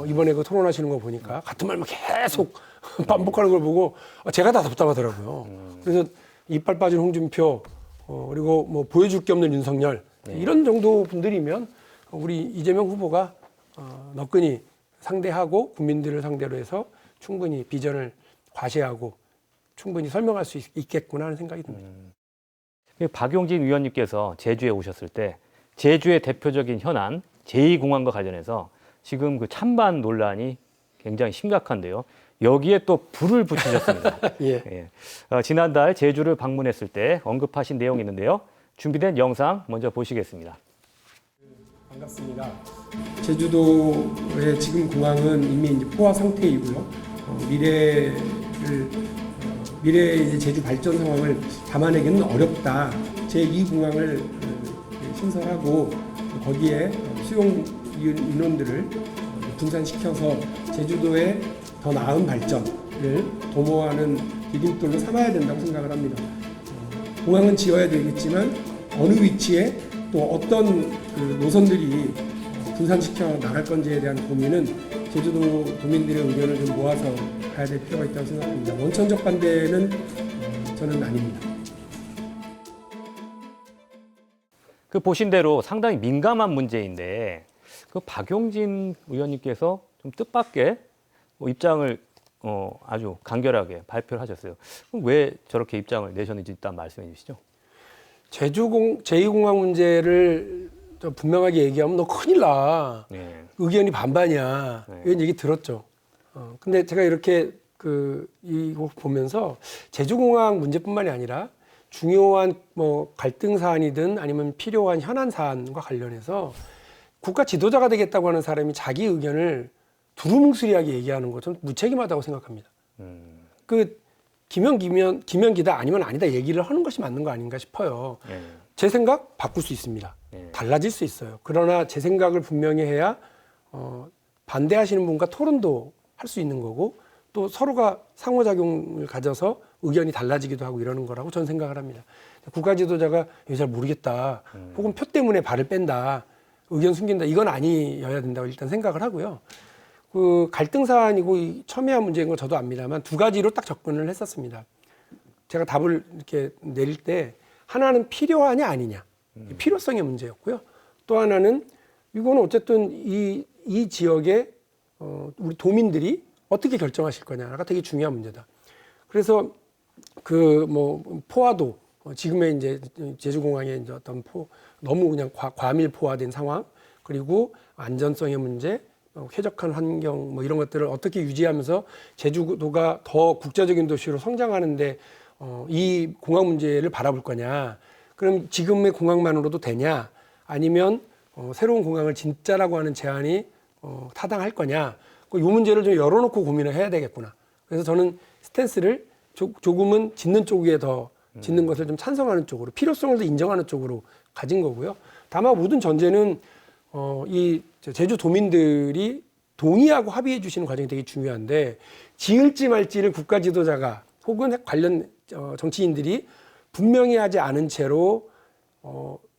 이번에 그 토론하시는 거 보니까 같은 말만 계속 반복하는 걸 보고 제가 다 답답하더라고요. 그래서 이빨 빠진 홍준표 그리고 뭐 보여줄 게 없는 윤석열 이런 정도 분들이면 우리 이재명 후보가 너끈히 상대하고 국민들을 상대로 해서 충분히 비전을 과시하고 충분히 설명할 수 있겠구나 하는 생각이 듭니다. 박용진 의원님께서 제주에 오셨을 때 제주의 대표적인 현안 제2공항과 관련해서 지금 그 찬반 논란이 굉장히 심각한데요. 여기에 또 불을 붙이셨습니다. 예. 지난달 제주를 방문했을 때 언급하신 내용이 있는데요. 준비된 영상 먼저 보시겠습니다. 반갑습니다. 제주도의 지금 공항은 이미 이제 포화 상태이고요. 미래의 이제 제주 발전 상황을 담아내기는 어렵다. 제2공항을 신설하고 거기에 수용 인원들을 분산시켜서 제주도의 더 나은 발전을 도모하는 디딤돌로 삼아야 된다고 생각을 합니다. 공항은 지어야 되겠지만 어느 위치에 또 어떤 그 노선들이 분산시켜 나갈 건지에 대한 고민은 제주도 도민들의 의견을 좀 모아서 가야 될 필요가 있다고 생각합니다. 원천적 반대는 저는 아닙니다. 그 보신 대로 상당히 민감한 문제인데 그 박용진 의원님께서 좀 뜻밖의 입장을 아주 간결하게 발표를 하셨어요. 그럼 왜 저렇게 입장을 내셨는지 일단 말씀해 주시죠. 제2공항 문제를 좀 분명하게 얘기하면 너 큰일 나. 네. 의견이 반반이야. 네. 이런 얘기 들었죠. 근데 제가 이렇게 이거 보면서 제주공항 문제뿐만이 아니라 중요한 뭐 갈등 사안이든 아니면 필요한 현안 사안과 관련해서 국가 지도자가 되겠다고 하는 사람이 자기 의견을 두루뭉술하게 얘기하는 것 좀 무책임하다고 생각합니다. 그 기면기다 아니면 아니다 얘기를 하는 것이 맞는 거 아닌가 싶어요. 네. 제 생각 바꿀 수 있습니다. 네. 달라질 수 있어요. 그러나 제 생각을 분명히 해야 반대하시는 분과 토론도 할 수 있는 거고 또 서로가 상호작용을 가져서 의견이 달라지기도 하고 이러는 거라고 저는 생각을 합니다. 국가 지도자가 이거 잘 모르겠다 혹은 표 때문에 발을 뺀다 의견 숨긴다 이건 아니어야 된다고 일단 생각을 하고요. 그 갈등 사안이고 이 첨예한 문제인 건 저도 압니다만 두 가지로 딱 접근을 했었습니다. 제가 답을 이렇게 내릴 때 하나는 필요하냐 아니냐 필요성의 문제였고요. 또 하나는 이거는 어쨌든 이 지역의 우리 도민들이 어떻게 결정하실 거냐가 되게 중요한 문제다. 그래서 그 뭐 포화도 지금의 이제 제주공항의 이제 어떤 너무 그냥 과밀 포화된 상황 그리고 안전성의 문제, 쾌적한 환경 뭐 이런 것들을 어떻게 유지하면서 제주도가 더 국제적인 도시로 성장하는데 이 공항 문제를 바라볼 거냐? 그럼 지금의 공항만으로도 되냐? 아니면 새로운 공항을 진짜라고 하는 제안이 타당할 거냐? 이 문제를 좀 열어놓고 고민을 해야 되겠구나. 그래서 저는 스탠스를 조금은 짓는 쪽에 더 짓는 것을 좀 찬성하는 쪽으로 필요성을 더 인정하는 쪽으로 가진 거고요. 다만 모든 전제는 이 제주 도민들이 동의하고 합의해 주시는 과정이 되게 중요한데 지을지 말지를 국가 지도자가 혹은 관련 정치인들이 분명히 하지 않은 채로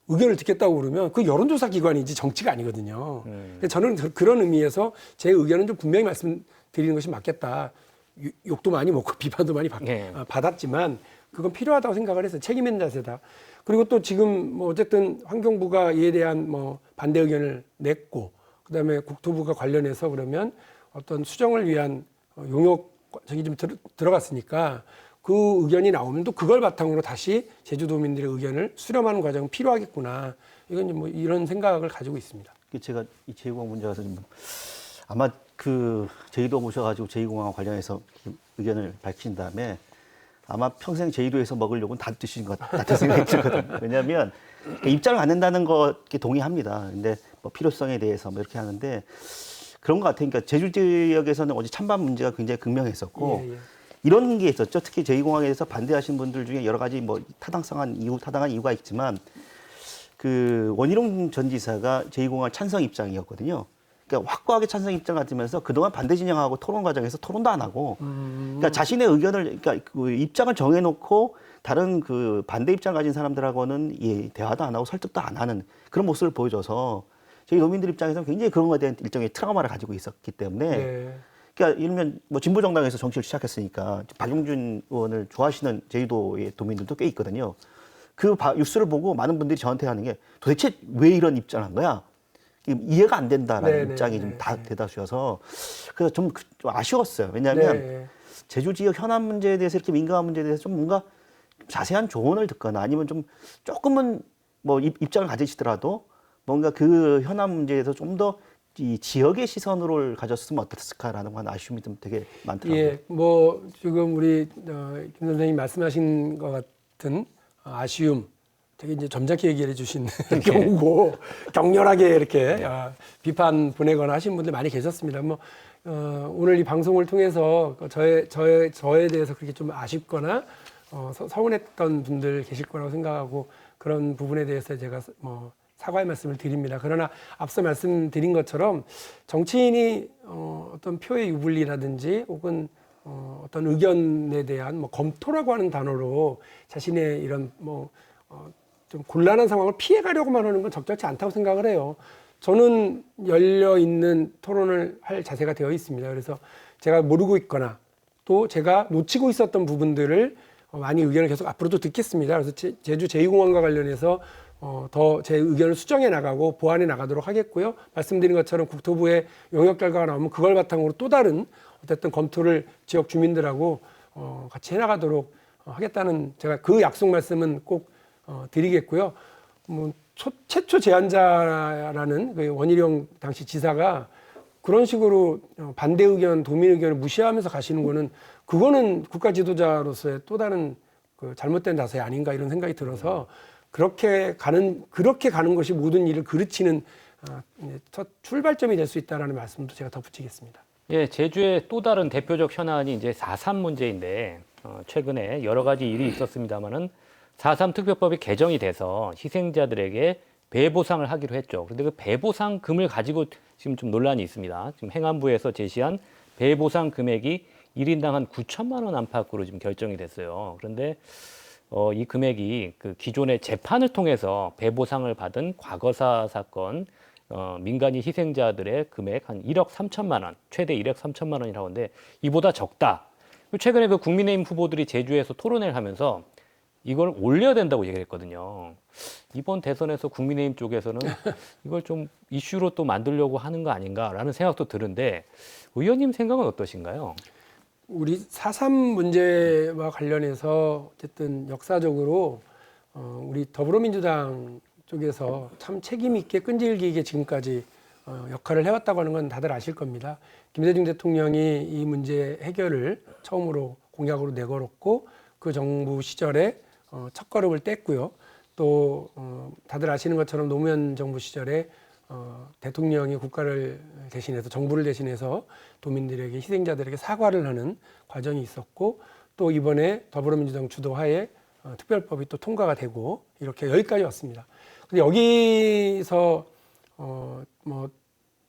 의견을 듣겠다고 그러면 그 여론조사 기관이지 정치가 아니거든요. 저는 그런 의미에서 제 의견은 좀 분명히 말씀드리는 것이 맞겠다. 욕도 많이 먹고 비판도 많이 받았지만 그건 필요하다고 생각을 해서 책임 있는 자세다. 그리고 또 지금 뭐 어쨌든 환경부가 이에 대한 뭐 반대 의견을 냈고 그다음에 국토부가 관련해서 그러면 어떤 수정을 위한 용역 저기 좀 들어갔으니까 그 의견이 나오면 또 그걸 바탕으로 다시 제주도민들의 의견을 수렴하는 과정은 필요하겠구나. 이건 뭐 이런 생각을 가지고 있습니다. 제가 이 제2공항 문제 가서 좀 아마 그 제주도 모셔가지고 제2공항 관련해서 의견을 밝힌 다음에 아마 평생 제주도에서 먹으려고는 다 드신 것 같은 생각이 들거든요. 왜냐하면 입장을 안 낸다는 것에 동의합니다. 근데 뭐 필요성에 대해서 뭐 이렇게 하는데 그런 것 같아요. 그러니까 제주 지역에서는 어제 찬반 문제가 굉장히 극명했었고 이런 게 있었죠. 특히 제2공항에 대해서 반대하시는 분들 중에 여러 가지 뭐 타당한 이유가 있지만 그 원희룡 전 지사가 제2공항 찬성 입장이었거든요. 그러니까 확고하게 찬성 입장 같으면서 그동안 반대 진영하고 토론 과정에서 토론도 안 하고 그러니까 자신의 의견을 그러니까 그 입장을 정해놓고 다른 그 반대 입장을 가진 사람들하고는 대화도 안 하고 설득도 안 하는 그런 모습을 보여줘서 저희 노민들 입장에서는 굉장히 그런 것에 대한 일종의 트라우마를 가지고 있었기 때문에 그러니까 이러면 뭐 진보 정당에서 정치를 시작했으니까 박용진 의원을 좋아하시는 제주도의 도민들도 꽤 있거든요. 그 뉴스를 보고 많은 분들이 저한테 하는 게 도대체 왜 이런 입장을 한 거야? 이해가 안 된다라는 입장이 좀 다 대다수여서 그래서 좀 아쉬웠어요. 왜냐하면 제주 지역 현안 문제에 대해서 이렇게 민감한 문제에 대해서 좀 뭔가 자세한 조언을 듣거나 아니면 좀 조금은 뭐 입장을 가지시더라도 뭔가 그 현안 문제에 대해서 좀 더 이 지역의 시선으로 가졌으면 어땠을까라는 건 아쉬움이 좀 되게 많더라고요. 예, 뭐 지금 우리 김 선생님 말씀하신 것 같은 아쉬움 되게 이제 점잖게 얘기를 해주신 경우고 격렬하게 이렇게 비판 보내거나 하신 분들 많이 계셨습니다. 뭐 오늘 이 방송을 통해서 저에 대해서 그렇게 좀 아쉽거나 서운했던 분들 계실 거라고 생각하고 그런 부분에 대해서 제가 뭐 사과의 말씀을 드립니다. 그러나 앞서 말씀드린 것처럼 정치인이 어떤 표의 유불리라든지 혹은 어떤 의견에 대한 뭐 검토라고 하는 단어로 자신의 이런 좀 곤란한 상황을 피해가려고만 하는 건 적절치 않다고 생각을 해요. 저는 열려 있는 토론을 할 자세가 되어 있습니다. 그래서 제가 모르고 있거나 또 제가 놓치고 있었던 부분들을 많이 의견을 계속 앞으로도 듣겠습니다. 그래서 제주 제2공항과 관련해서 더 제 의견을 수정해 나가고 보완해 나가도록 하겠고요. 말씀드린 것처럼 국토부의 용역 결과가 나오면 그걸 바탕으로 또 다른 어쨌든 검토를 지역 주민들하고 같이 해나가도록 하겠다는 제가 그 약속 말씀은 꼭 드리겠고요. 뭐 최초 제안자라는 그 원희룡 당시 지사가 그런 식으로 반대 의견, 도민 의견을 무시하면서 가시는 거는 그거는 국가 지도자로서의 또 다른 그 잘못된 자세 아닌가 이런 생각이 들어서 그렇게 가는 것이 모든 일을 그르치는 첫 출발점이 될 수 있다라는 말씀도 제가 덧붙이겠습니다. 예, 제주의 또 다른 대표적 현안이 이제 4.3 문제인데 최근에 여러 가지 일이 있었습니다만은 4.3 특별법이 개정이 돼서 희생자들에게 배보상을 하기로 했죠. 그런데 그 배보상금을 가지고 지금 좀 논란이 있습니다. 지금 행안부에서 제시한 배보상 금액이 1인당 한 9천만 원 안팎으로 지금 결정이 됐어요. 그런데 이 금액이 그 기존의 재판을 통해서 배보상을 받은 과거사 사건 민간인 희생자들의 금액 한 1억 3천만 원, 최대 1억 3천만 원이라고 하는데 이보다 적다. 최근에 그 국민의힘 후보들이 제주에서 토론회를 하면서 이걸 올려야 된다고 얘기를 했거든요. 이번 대선에서 국민의힘 쪽에서는 이걸 좀 이슈로 또 만들려고 하는 거 아닌가라는 생각도 드는데 의원님 생각은 어떠신가요? 우리 4.3 문제와 관련해서 어쨌든 역사적으로 우리 더불어민주당 쪽에서 참 책임 있게 끈질기게 지금까지 역할을 해왔다고 하는 건 다들 아실 겁니다. 김대중 대통령이 이 문제 해결을 처음으로 공약으로 내걸었고 그 정부 시절에 첫걸음을 뗐고요. 또 다들 아시는 것처럼 노무현 정부 시절에 대통령이 국가를 대신해서 정부를 대신해서 도민들에게 희생자들에게 사과를 하는 과정이 있었고 또 이번에 더불어민주당 주도하에 특별법이 또 통과가 되고 이렇게 여기까지 왔습니다. 근데 여기서 뭐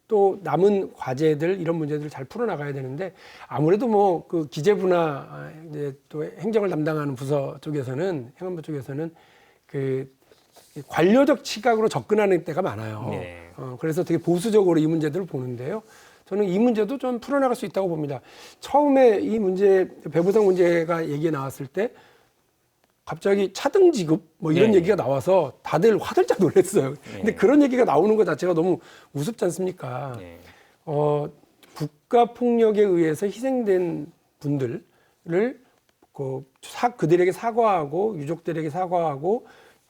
또 남은 과제들 이런 문제들을 잘 풀어나가야 되는데 아무래도 뭐 그 기재부나 이제 또 행정을 담당하는 부서 쪽에서는 행안부 쪽에서는 그 관료적 시각으로 접근하는 때가 많아요. 네. 그래서 되게 보수적으로 이 문제들을 보는데요. 저는 이 문제도 좀 풀어나갈 수 있다고 봅니다. 처음에 이 문제, 배보상 문제가 얘기가 나왔을 때 갑자기 차등 지급 뭐 이런 네. 얘기가 나와서 다들 화들짝 놀랐어요. 근데 그런 얘기가 나오는 것 자체가 너무 우습지 않습니까? 네. 국가 폭력에 의해서 희생된 분들을 그들에게 사과하고 유족들에게 사과하고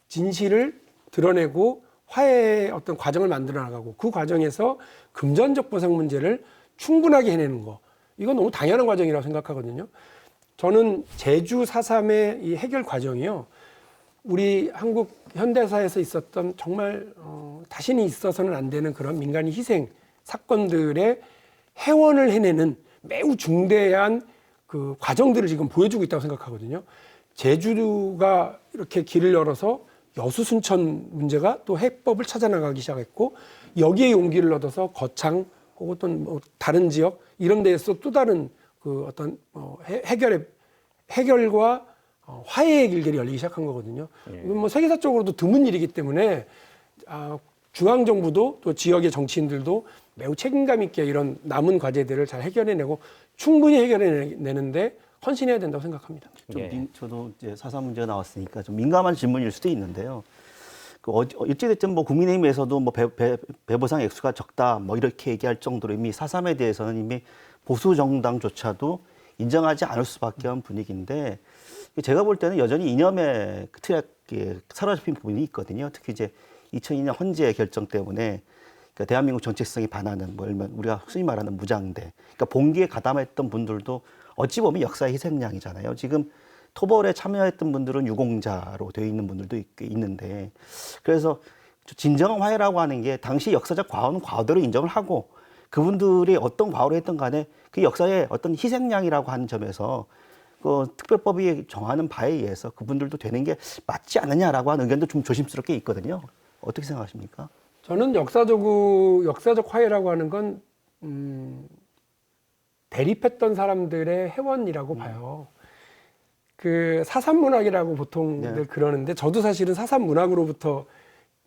진실을 드러내고 화해의 어떤 과정을 만들어 나가고 그 과정에서 금전적 보상 문제를 충분하게 해내는 거 이건 너무 당연한 과정이라고 생각하거든요. 저는 제주 4.3의 이 해결 과정이요. 우리 한국 현대사에서 있었던 정말 다시는 있어서는 안 되는 그런 민간인 희생 사건들의 해원을 해내는 매우 중대한 그 과정들을 지금 보여주고 있다고 생각하거든요. 제주가 이렇게 길을 열어서 여수 순천 문제가 또 해법을 찾아나가기 시작했고 여기에 용기를 얻어서 거창 혹은 뭐 다른 지역 이런 데에서 또 다른 그 어떤 해결과 화해의 길들이 열리기 시작한 거거든요. 이건 뭐 세계사적으로도 드문 일이기 때문에 중앙 정부도 또 지역의 정치인들도 매우 책임감 있게 이런 남은 과제들을 잘 해결해내고 충분히 해결해내는데 헌신해야 된다고 생각합니다. 저도 이제 4.3 문제가 나왔으니까 좀 민감한 질문일 수도 있는데요. 어찌됐든 뭐 국민의힘에서도 뭐 배보상 액수가 적다 뭐 이렇게 얘기할 정도로 이미 4.3에 대해서는 이미 보수 정당조차도 인정하지 않을 수밖에 없는 분위기인데 제가 볼 때는 여전히 이념의 틀에 사로잡힌 부분이 있거든요. 특히 이제 2002년 헌재 결정 때문에 그러니까 대한민국 정체성이 반하는 뭐 우리가 흔히 말하는 무장대, 그러니까 봉기에 가담했던 분들도 어찌 보면 역사의 희생양이잖아요. 지금 토벌에 참여했던 분들은 유공자로 되어 있는 분들도 있는데 그래서 진정한 화해라고 하는 게 당시 역사적 과오는 과오대로 인정을 하고 그분들이 어떤 과오를 했던 간에 그 역사의 어떤 희생양이라고 하는 점에서 그 특별법이 정하는 바에 의해서 그분들도 되는 게 맞지 않느냐라고 하는 의견도 좀 조심스럽게 있거든요. 어떻게 생각하십니까? 저는 역사적 화해라고 하는 건 대립했던 사람들의 해원이라고 봐요. 그 4.3 문학이라고 보통 늘 그러는데 저도 사실은 4.3 문학으로부터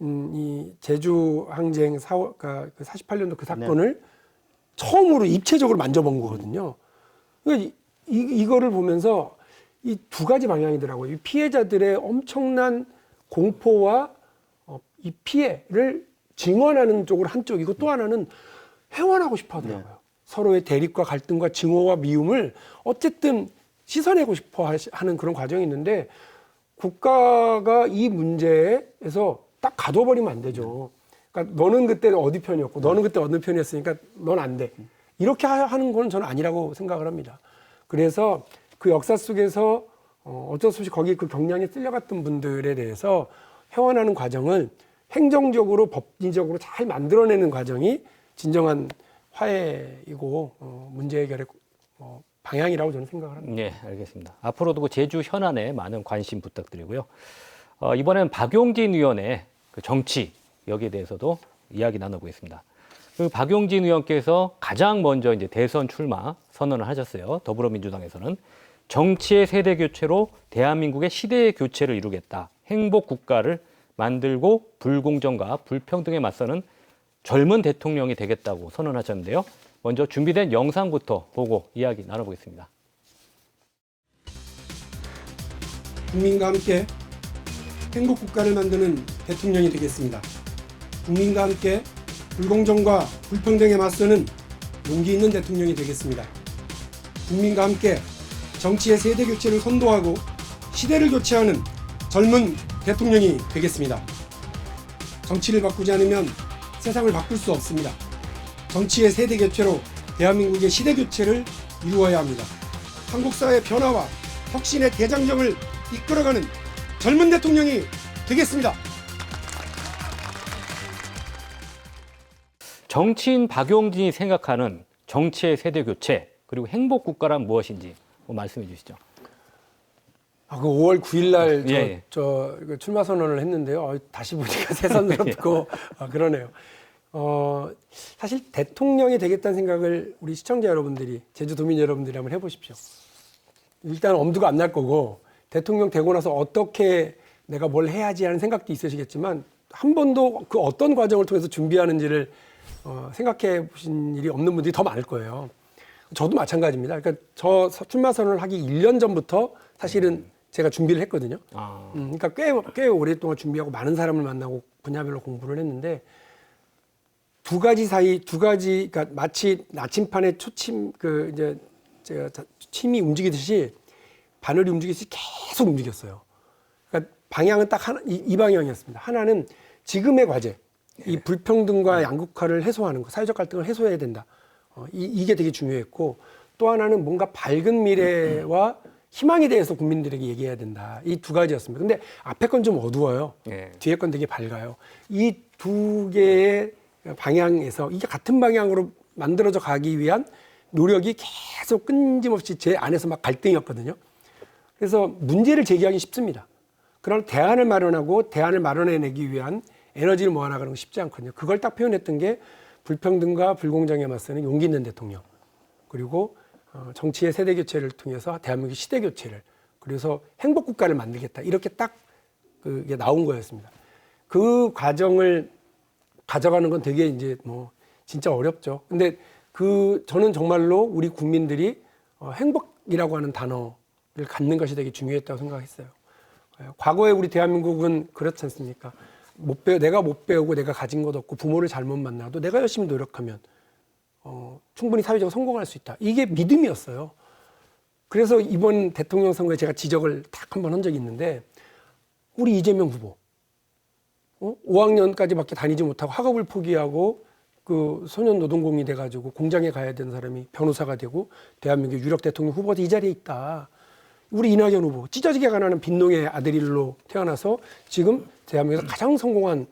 이 제주 항쟁 그러니까 그 48년도 그 사건을 처음으로 입체적으로 만져본 거거든요. 그러니까 이거를 보면서 이 두 가지 방향이더라고요. 이 피해자들의 엄청난 공포와 이 피해를 증언하는 쪽으로 한쪽이고 또 하나는 회원하고 싶어 하더라고요. 서로의 대립과 갈등과 증오와 미움을 어쨌든 씻어내고 싶어 하는 그런 과정이 있는데 국가가 이 문제에서 딱 가둬버리면 안 되죠. 그러니까 너는 그때 어디 편이었고 너는 그때 어느 편이었으니까 넌 안 돼. 이렇게 하는 건 저는 아니라고 생각을 합니다. 그래서 그 역사 속에서 어쩔 수 없이 거기 그 경량에 쓸려갔던 분들에 대해서 회원하는 과정을 행정적으로 법리적으로 잘 만들어내는 과정이 진정한 화해이고 문제 해결의 방향이라고 저는 생각을 합니다. 네, 알겠습니다. 앞으로도 그 제주 현안에 많은 관심 부탁드리고요. 이번엔 박용진 의원의 그 정치 여기에 대해서도 이야기 나눠보겠습니다. 그 박용진 의원께서 가장 먼저 이제 대선 출마 선언을 하셨어요. 더불어민주당에서는 정치의 세대 교체로 대한민국의 시대의 교체를 이루겠다. 행복 국가를 만들고 불공정과 불평등에 맞서는 젊은 대통령이 되겠다고 선언하셨는데요. 먼저 준비된 영상부터 보고 이야기 나눠보겠습니다. 국민과 함께 행복 국가를 만드는 대통령이 되겠습니다. 국민과 함께 불공정과 불평등에 맞서는 용기 있는 대통령이 되겠습니다. 국민과 함께 정치의 세대 교체를 선도하고 시대를 교체하는 젊은 대통령이 되겠습니다. 정치를 바꾸지 않으면 세상을 바꿀 수 없습니다. 정치의 세대 교체로 대한민국의 시대 교체를 이루어야 합니다. 한국 사회의 변화와 혁신의 대장정을 이끌어가는 젊은 대통령이 되겠습니다. 정치인 박용진이 생각하는 정치의 세대 교체 그리고 행복 국가란 무엇인지 말씀해 주시죠. 그 5월 9일 날 예. 이거 출마 선언을 했는데요. 다시 보니까 새삼스럽고 그러네요. 사실 대통령이 되겠다는 생각을 우리 시청자 여러분들이, 제주도민 여러분들이 한번 해보십시오. 일단 엄두가 안 날 거고 대통령 되고 나서 어떻게 내가 뭘 해야지 하는 생각도 있으시겠지만 한 번도 그 어떤 과정을 통해서 준비하는지를 생각해 보신 일이 없는 분들이 더 많을 거예요. 저도 마찬가지입니다. 그러니까 저 출마 선언을 하기 1년 전부터 사실은 제가 준비를 했거든요. 그러니까 꽤 오랫동안 준비하고 많은 사람을 만나고 분야별로 공부를 했는데 두 가지, 그러니까 마치 나침판에 초침 제가 침이 움직이듯이 바늘이 움직이듯이 계속 움직였어요. 그러니까 방향은 딱 이 방향이었습니다. 하나는 지금의 과제, 이 불평등과 양극화를 해소하는 거, 사회적 갈등을 해소해야 된다. 이게 되게 중요했고, 또 하나는 뭔가 밝은 미래와 희망에 대해서 국민들에게 얘기해야 된다. 이 두 가지였습니다. 근데 앞에 건 좀 어두워요. 뒤에 건 되게 밝아요. 이 두 개의 방향에서 이게 같은 방향으로 만들어져 가기 위한 노력이 계속 끊임없이 제 안에서 막 갈등이었거든요. 그래서 문제를 제기하기 쉽습니다. 그런 대안을 마련하고 대안을 마련해내기 위한 에너지를 모아나가는 건 쉽지 않거든요. 그걸 딱 표현했던 게 불평등과 불공정에 맞서는 용기 있는 대통령, 그리고 정치의 세대 교체를 통해서 대한민국의 시대 교체를, 그래서 행복 국가를 만들겠다, 이렇게 딱 그게 나온 거였습니다. 그 과정을 가져가는 건 되게 이제 진짜 어렵죠. 근데 저는 정말로 우리 국민들이 행복이라고 하는 단어를 갖는 것이 되게 중요했다고 생각했어요. 과거에 우리 대한민국은 그렇지 않습니까? 내가 못 배우고 내가 가진 것 없고 부모를 잘못 만나도 내가 열심히 노력하면 충분히 사회적으로 성공할 수 있다. 이게 믿음이었어요. 그래서 이번 대통령 선거에 제가 지적을 딱 한 번 한 적이 있는데, 우리 이재명 후보 5학년까지밖에 다니지 못하고 학업을 포기하고 그 소년 노동공이 돼가지고 공장에 가야 되는 사람이 변호사가 되고 대한민국 유력 대통령 후보가 이 자리에 있다. 우리 이낙연 후보 찢어지게 가난한 빈농의 아들로 태어나서 지금 대한민국에서 가장 성공한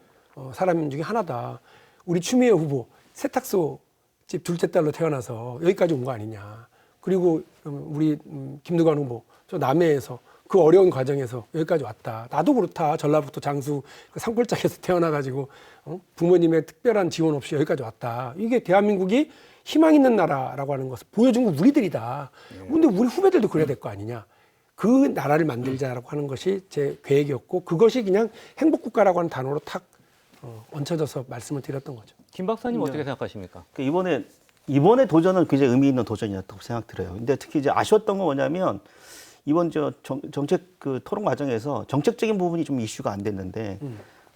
사람 중에 하나다. 우리 추미애 후보 세탁소 집 둘째 딸로 태어나서 여기까지 온 거 아니냐. 그리고 우리 김두관 후보 저 남해에서 그 어려운 과정에서 여기까지 왔다. 나도 그렇다. 전라북도 장수 그 산골짜기에서 태어나가지고 부모님의 특별한 지원 없이 여기까지 왔다. 이게 대한민국이 희망 있는 나라라고 하는 것을 보여준 건 우리들이다. 근데 우리 후배들도 그래야 될 거 아니냐. 그 나라를 만들자라고 하는 것이 제 계획이었고, 그것이 그냥 행복국가라고 하는 단어로 탁 얹혀져서 말씀을 드렸던 거죠. 김 박사님 어떻게 생각하십니까? 이번에 도전은 굉장히 의미 있는 도전이었다고 생각 들어요. 근데 특히 이제 아쉬웠던 건 뭐냐면, 이번 정책 토론 과정에서 정책적인 부분이 좀 이슈가 안 됐는데,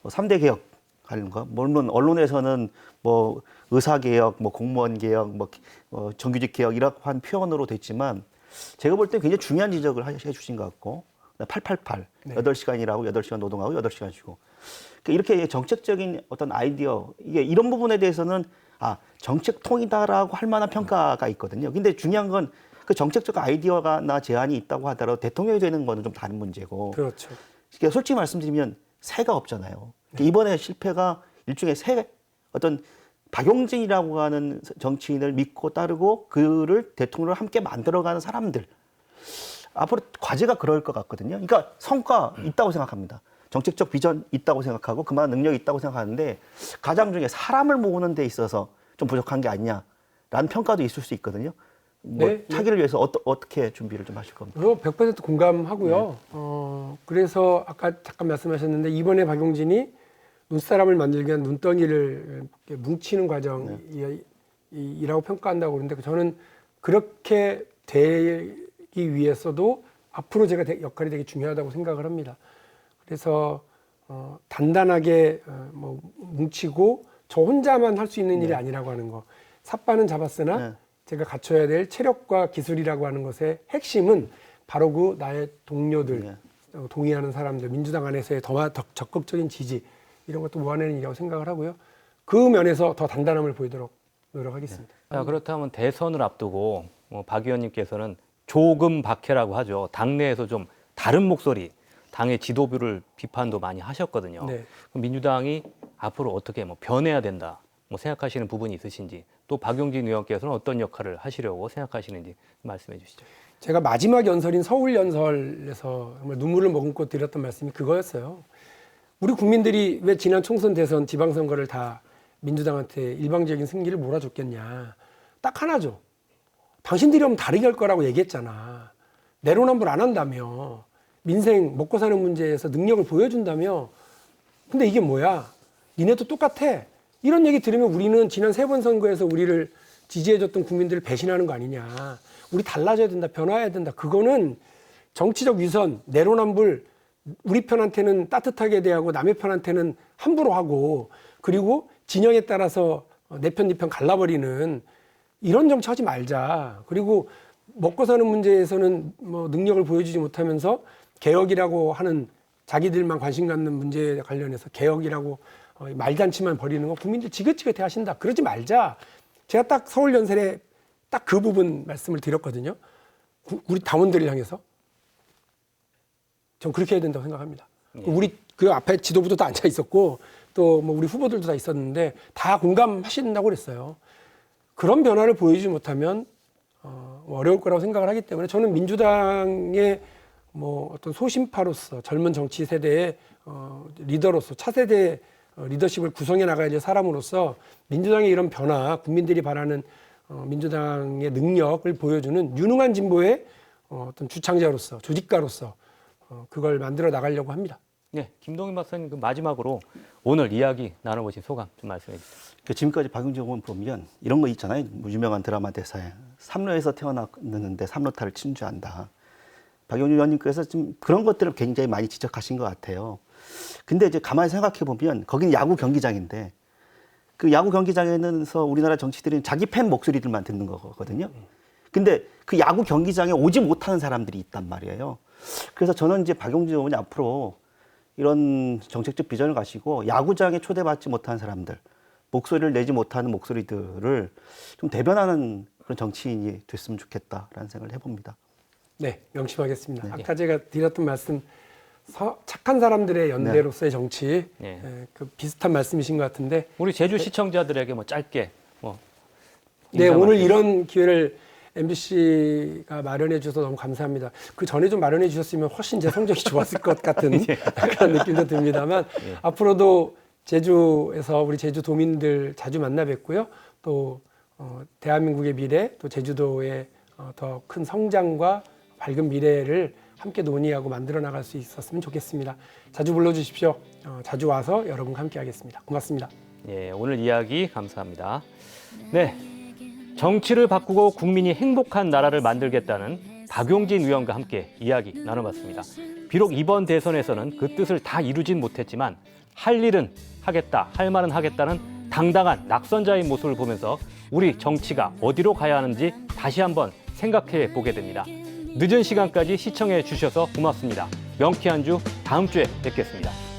3대 개혁 하는 거, 물론 언론에서는 의사 개혁, 공무원 개혁, 정규직 개혁 이라고 한 표현으로 됐지만, 제가 볼 때 굉장히 중요한 지적을 해주신 것 같고, 888, 네. 8시간 일하고 8시간 노동하고 8시간 쉬고. 그러니까 이렇게 정책적인 어떤 아이디어, 이런 부분에 대해서는 정책통이다라고 할 만한 평가가 있거든요. 근데 중요한 건 그 정책적 아이디어나 제안이 있다고 하더라도 대통령이 되는 거는 좀 다른 문제고. 그렇죠. 그러니까 솔직히 말씀드리면 새가 없잖아요. 그러니까 이번에 실패가 일종의 어떤 박용진이라고 하는 정치인을 믿고 따르고 그를 대통령을 함께 만들어가는 사람들. 앞으로 과제가 그럴 것 같거든요. 그러니까 성과 있다고 생각합니다. 정책적 비전 있다고 생각하고 그만한 능력이 있다고 생각하는데 가장 중에 사람을 모으는 데 있어서 좀 부족한 게 아니냐라는 평가도 있을 수 있거든요. 뭐 네, 차기를 위해서 어떻게 준비를 좀 하실 겁니까? 100% 공감하고요. 그래서 아까 잠깐 말씀하셨는데 이번에 박용진이 눈사람을 만들기 위한 눈덩이를 이렇게 뭉치는 과정이라고 평가한다고 그러는데 저는 그렇게 되기 위해서도 앞으로 제가 역할이 되게 중요하다고 생각을 합니다. 그래서 단단하게 뭐 뭉치고 저 혼자만 할 수 있는 일이 아니라고 하는 거. 삿발은 잡았으나 제가 갖춰야 될 체력과 기술이라고 하는 것의 핵심은 바로 그 나의 동료들, 동의하는 사람들, 민주당 안에서의 더 적극적인 지지 이런 것도 모아내는 일이라고 생각을 하고요. 그 면에서 더 단단함을 보이도록 노력하겠습니다. 자, 그렇다면 대선을 앞두고 박 의원님께서는 조금 박해라고 하죠. 당내에서 좀 다른 목소리, 당의 지도부를 비판도 많이 하셨거든요. 네. 그럼 민주당이 앞으로 어떻게 변해야 된다 생각하시는 부분이 있으신지, 또 박용진 의원께서는 어떤 역할을 하시려고 생각하시는지 말씀해 주시죠. 제가 마지막 연설인 서울 연설에서 정말 눈물을 머금고 드렸던 말씀이 그거였어요. 우리 국민들이 왜 지난 총선, 대선, 지방선거를 다 민주당한테 일방적인 승리를 몰아줬겠냐. 딱 하나죠. 당신들이 하면 다르게 할 거라고 얘기했잖아. 내로남불 안 한다며. 민생 먹고 사는 문제에서 능력을 보여준다며. 근데 이게 뭐야? 니네도 똑같아. 이런 얘기 들으면 우리는 지난 3번 선거에서 우리를 지지해줬던 국민들을 배신하는 거 아니냐. 우리 달라져야 된다. 변화해야 된다. 그거는 정치적 위선, 내로남불, 우리 편한테는 따뜻하게 대하고 남의 편한테는 함부로 하고, 그리고 진영에 따라서 내 편, 네 편 갈라버리는 이런 정치하지 말자. 그리고 먹고 사는 문제에서는 뭐 능력을 보여주지 못하면서 개혁이라고 하는 자기들만 관심 갖는 문제에 관련해서 개혁이라고 말잔치만 벌이는 거 국민들 지긋지긋해 하신다. 그러지 말자. 제가 딱 서울 연설에 딱 그 부분 말씀을 드렸거든요. 우리 당원들을 향해서. 전 그렇게 해야 된다고 생각합니다. 우리 그 앞에 지도부도 다 앉아 있었고 또 뭐 우리 후보들도 다 있었는데 다 공감하신다고 그랬어요. 그런 변화를 보여주지 못하면 어려울 거라고 생각을 하기 때문에 저는 민주당의 뭐 어떤 소신파로서 젊은 정치 세대의 리더로서 차세대 리더십을 구성해 나가야 될 사람으로서 민주당의 이런 변화, 국민들이 바라는 민주당의 능력을 보여주는 유능한 진보의 어떤 주창자로서, 조직가로서 그걸 만들어 나가려고 합니다. 네, 김동인 박사님 마지막으로 오늘 이야기 나눠보신 소감 좀 말씀해 주시죠. 지금까지 박용진 의원 보면 이런 거 있잖아요. 유명한 드라마 대사에 삼루에서 태어났는데 삼루타를 친주한다. 박용진 의원님께서 좀 그런 것들을 굉장히 많이 지적하신 것 같아요. 근데 이제 가만히 생각해 보면 거기는 야구 경기장인데 그 야구 경기장에서 우리나라 정치들은 자기 팬 목소리들만 듣는 거거든요. 근데 그 야구 경기장에 오지 못하는 사람들이 있단 말이에요. 그래서 저는 이제 박용진 의원이 앞으로 이런 정책적 비전을 가지고 야구장에 초대받지 못한 사람들, 목소리를 내지 못하는 목소리들을 좀 대변하는 그런 정치인이 됐으면 좋겠다라는 생각을 해봅니다. 네, 명심하겠습니다. 아까 제가 드렸던 말씀, 착한 사람들의 연대로서의 정치, 그 비슷한 말씀이신 것 같은데. 우리 제주 시청자들에게 짧게 네, 오늘 이런 기회를 MBC가 마련해 주셔서 너무 감사합니다. 그 전에 좀 마련해 주셨으면 훨씬 제 성적이 좋았을 것 같은 그런 느낌도 듭니다만 앞으로도 제주에서 우리 제주도민들 자주 만나 뵙고요. 또 대한민국의 미래, 또 제주도의 더 큰 성장과 밝은 미래를 함께 논의하고 만들어 나갈 수 있었으면 좋겠습니다. 자주 불러주십시오. 자주 와서 여러분과 함께 하겠습니다. 고맙습니다. 예, 오늘 이야기 감사합니다. 네, 정치를 바꾸고 국민이 행복한 나라를 만들겠다는 박용진 의원과 함께 이야기 나눠봤습니다. 비록 이번 대선에서는 그 뜻을 다 이루진 못했지만 할 일은 하겠다, 할 말은 하겠다는 당당한 낙선자의 모습을 보면서 우리 정치가 어디로 가야 하는지 다시 한번 생각해 보게 됩니다. 늦은 시간까지 시청해 주셔서 고맙습니다. 명쾌한 주 다음 주에 뵙겠습니다.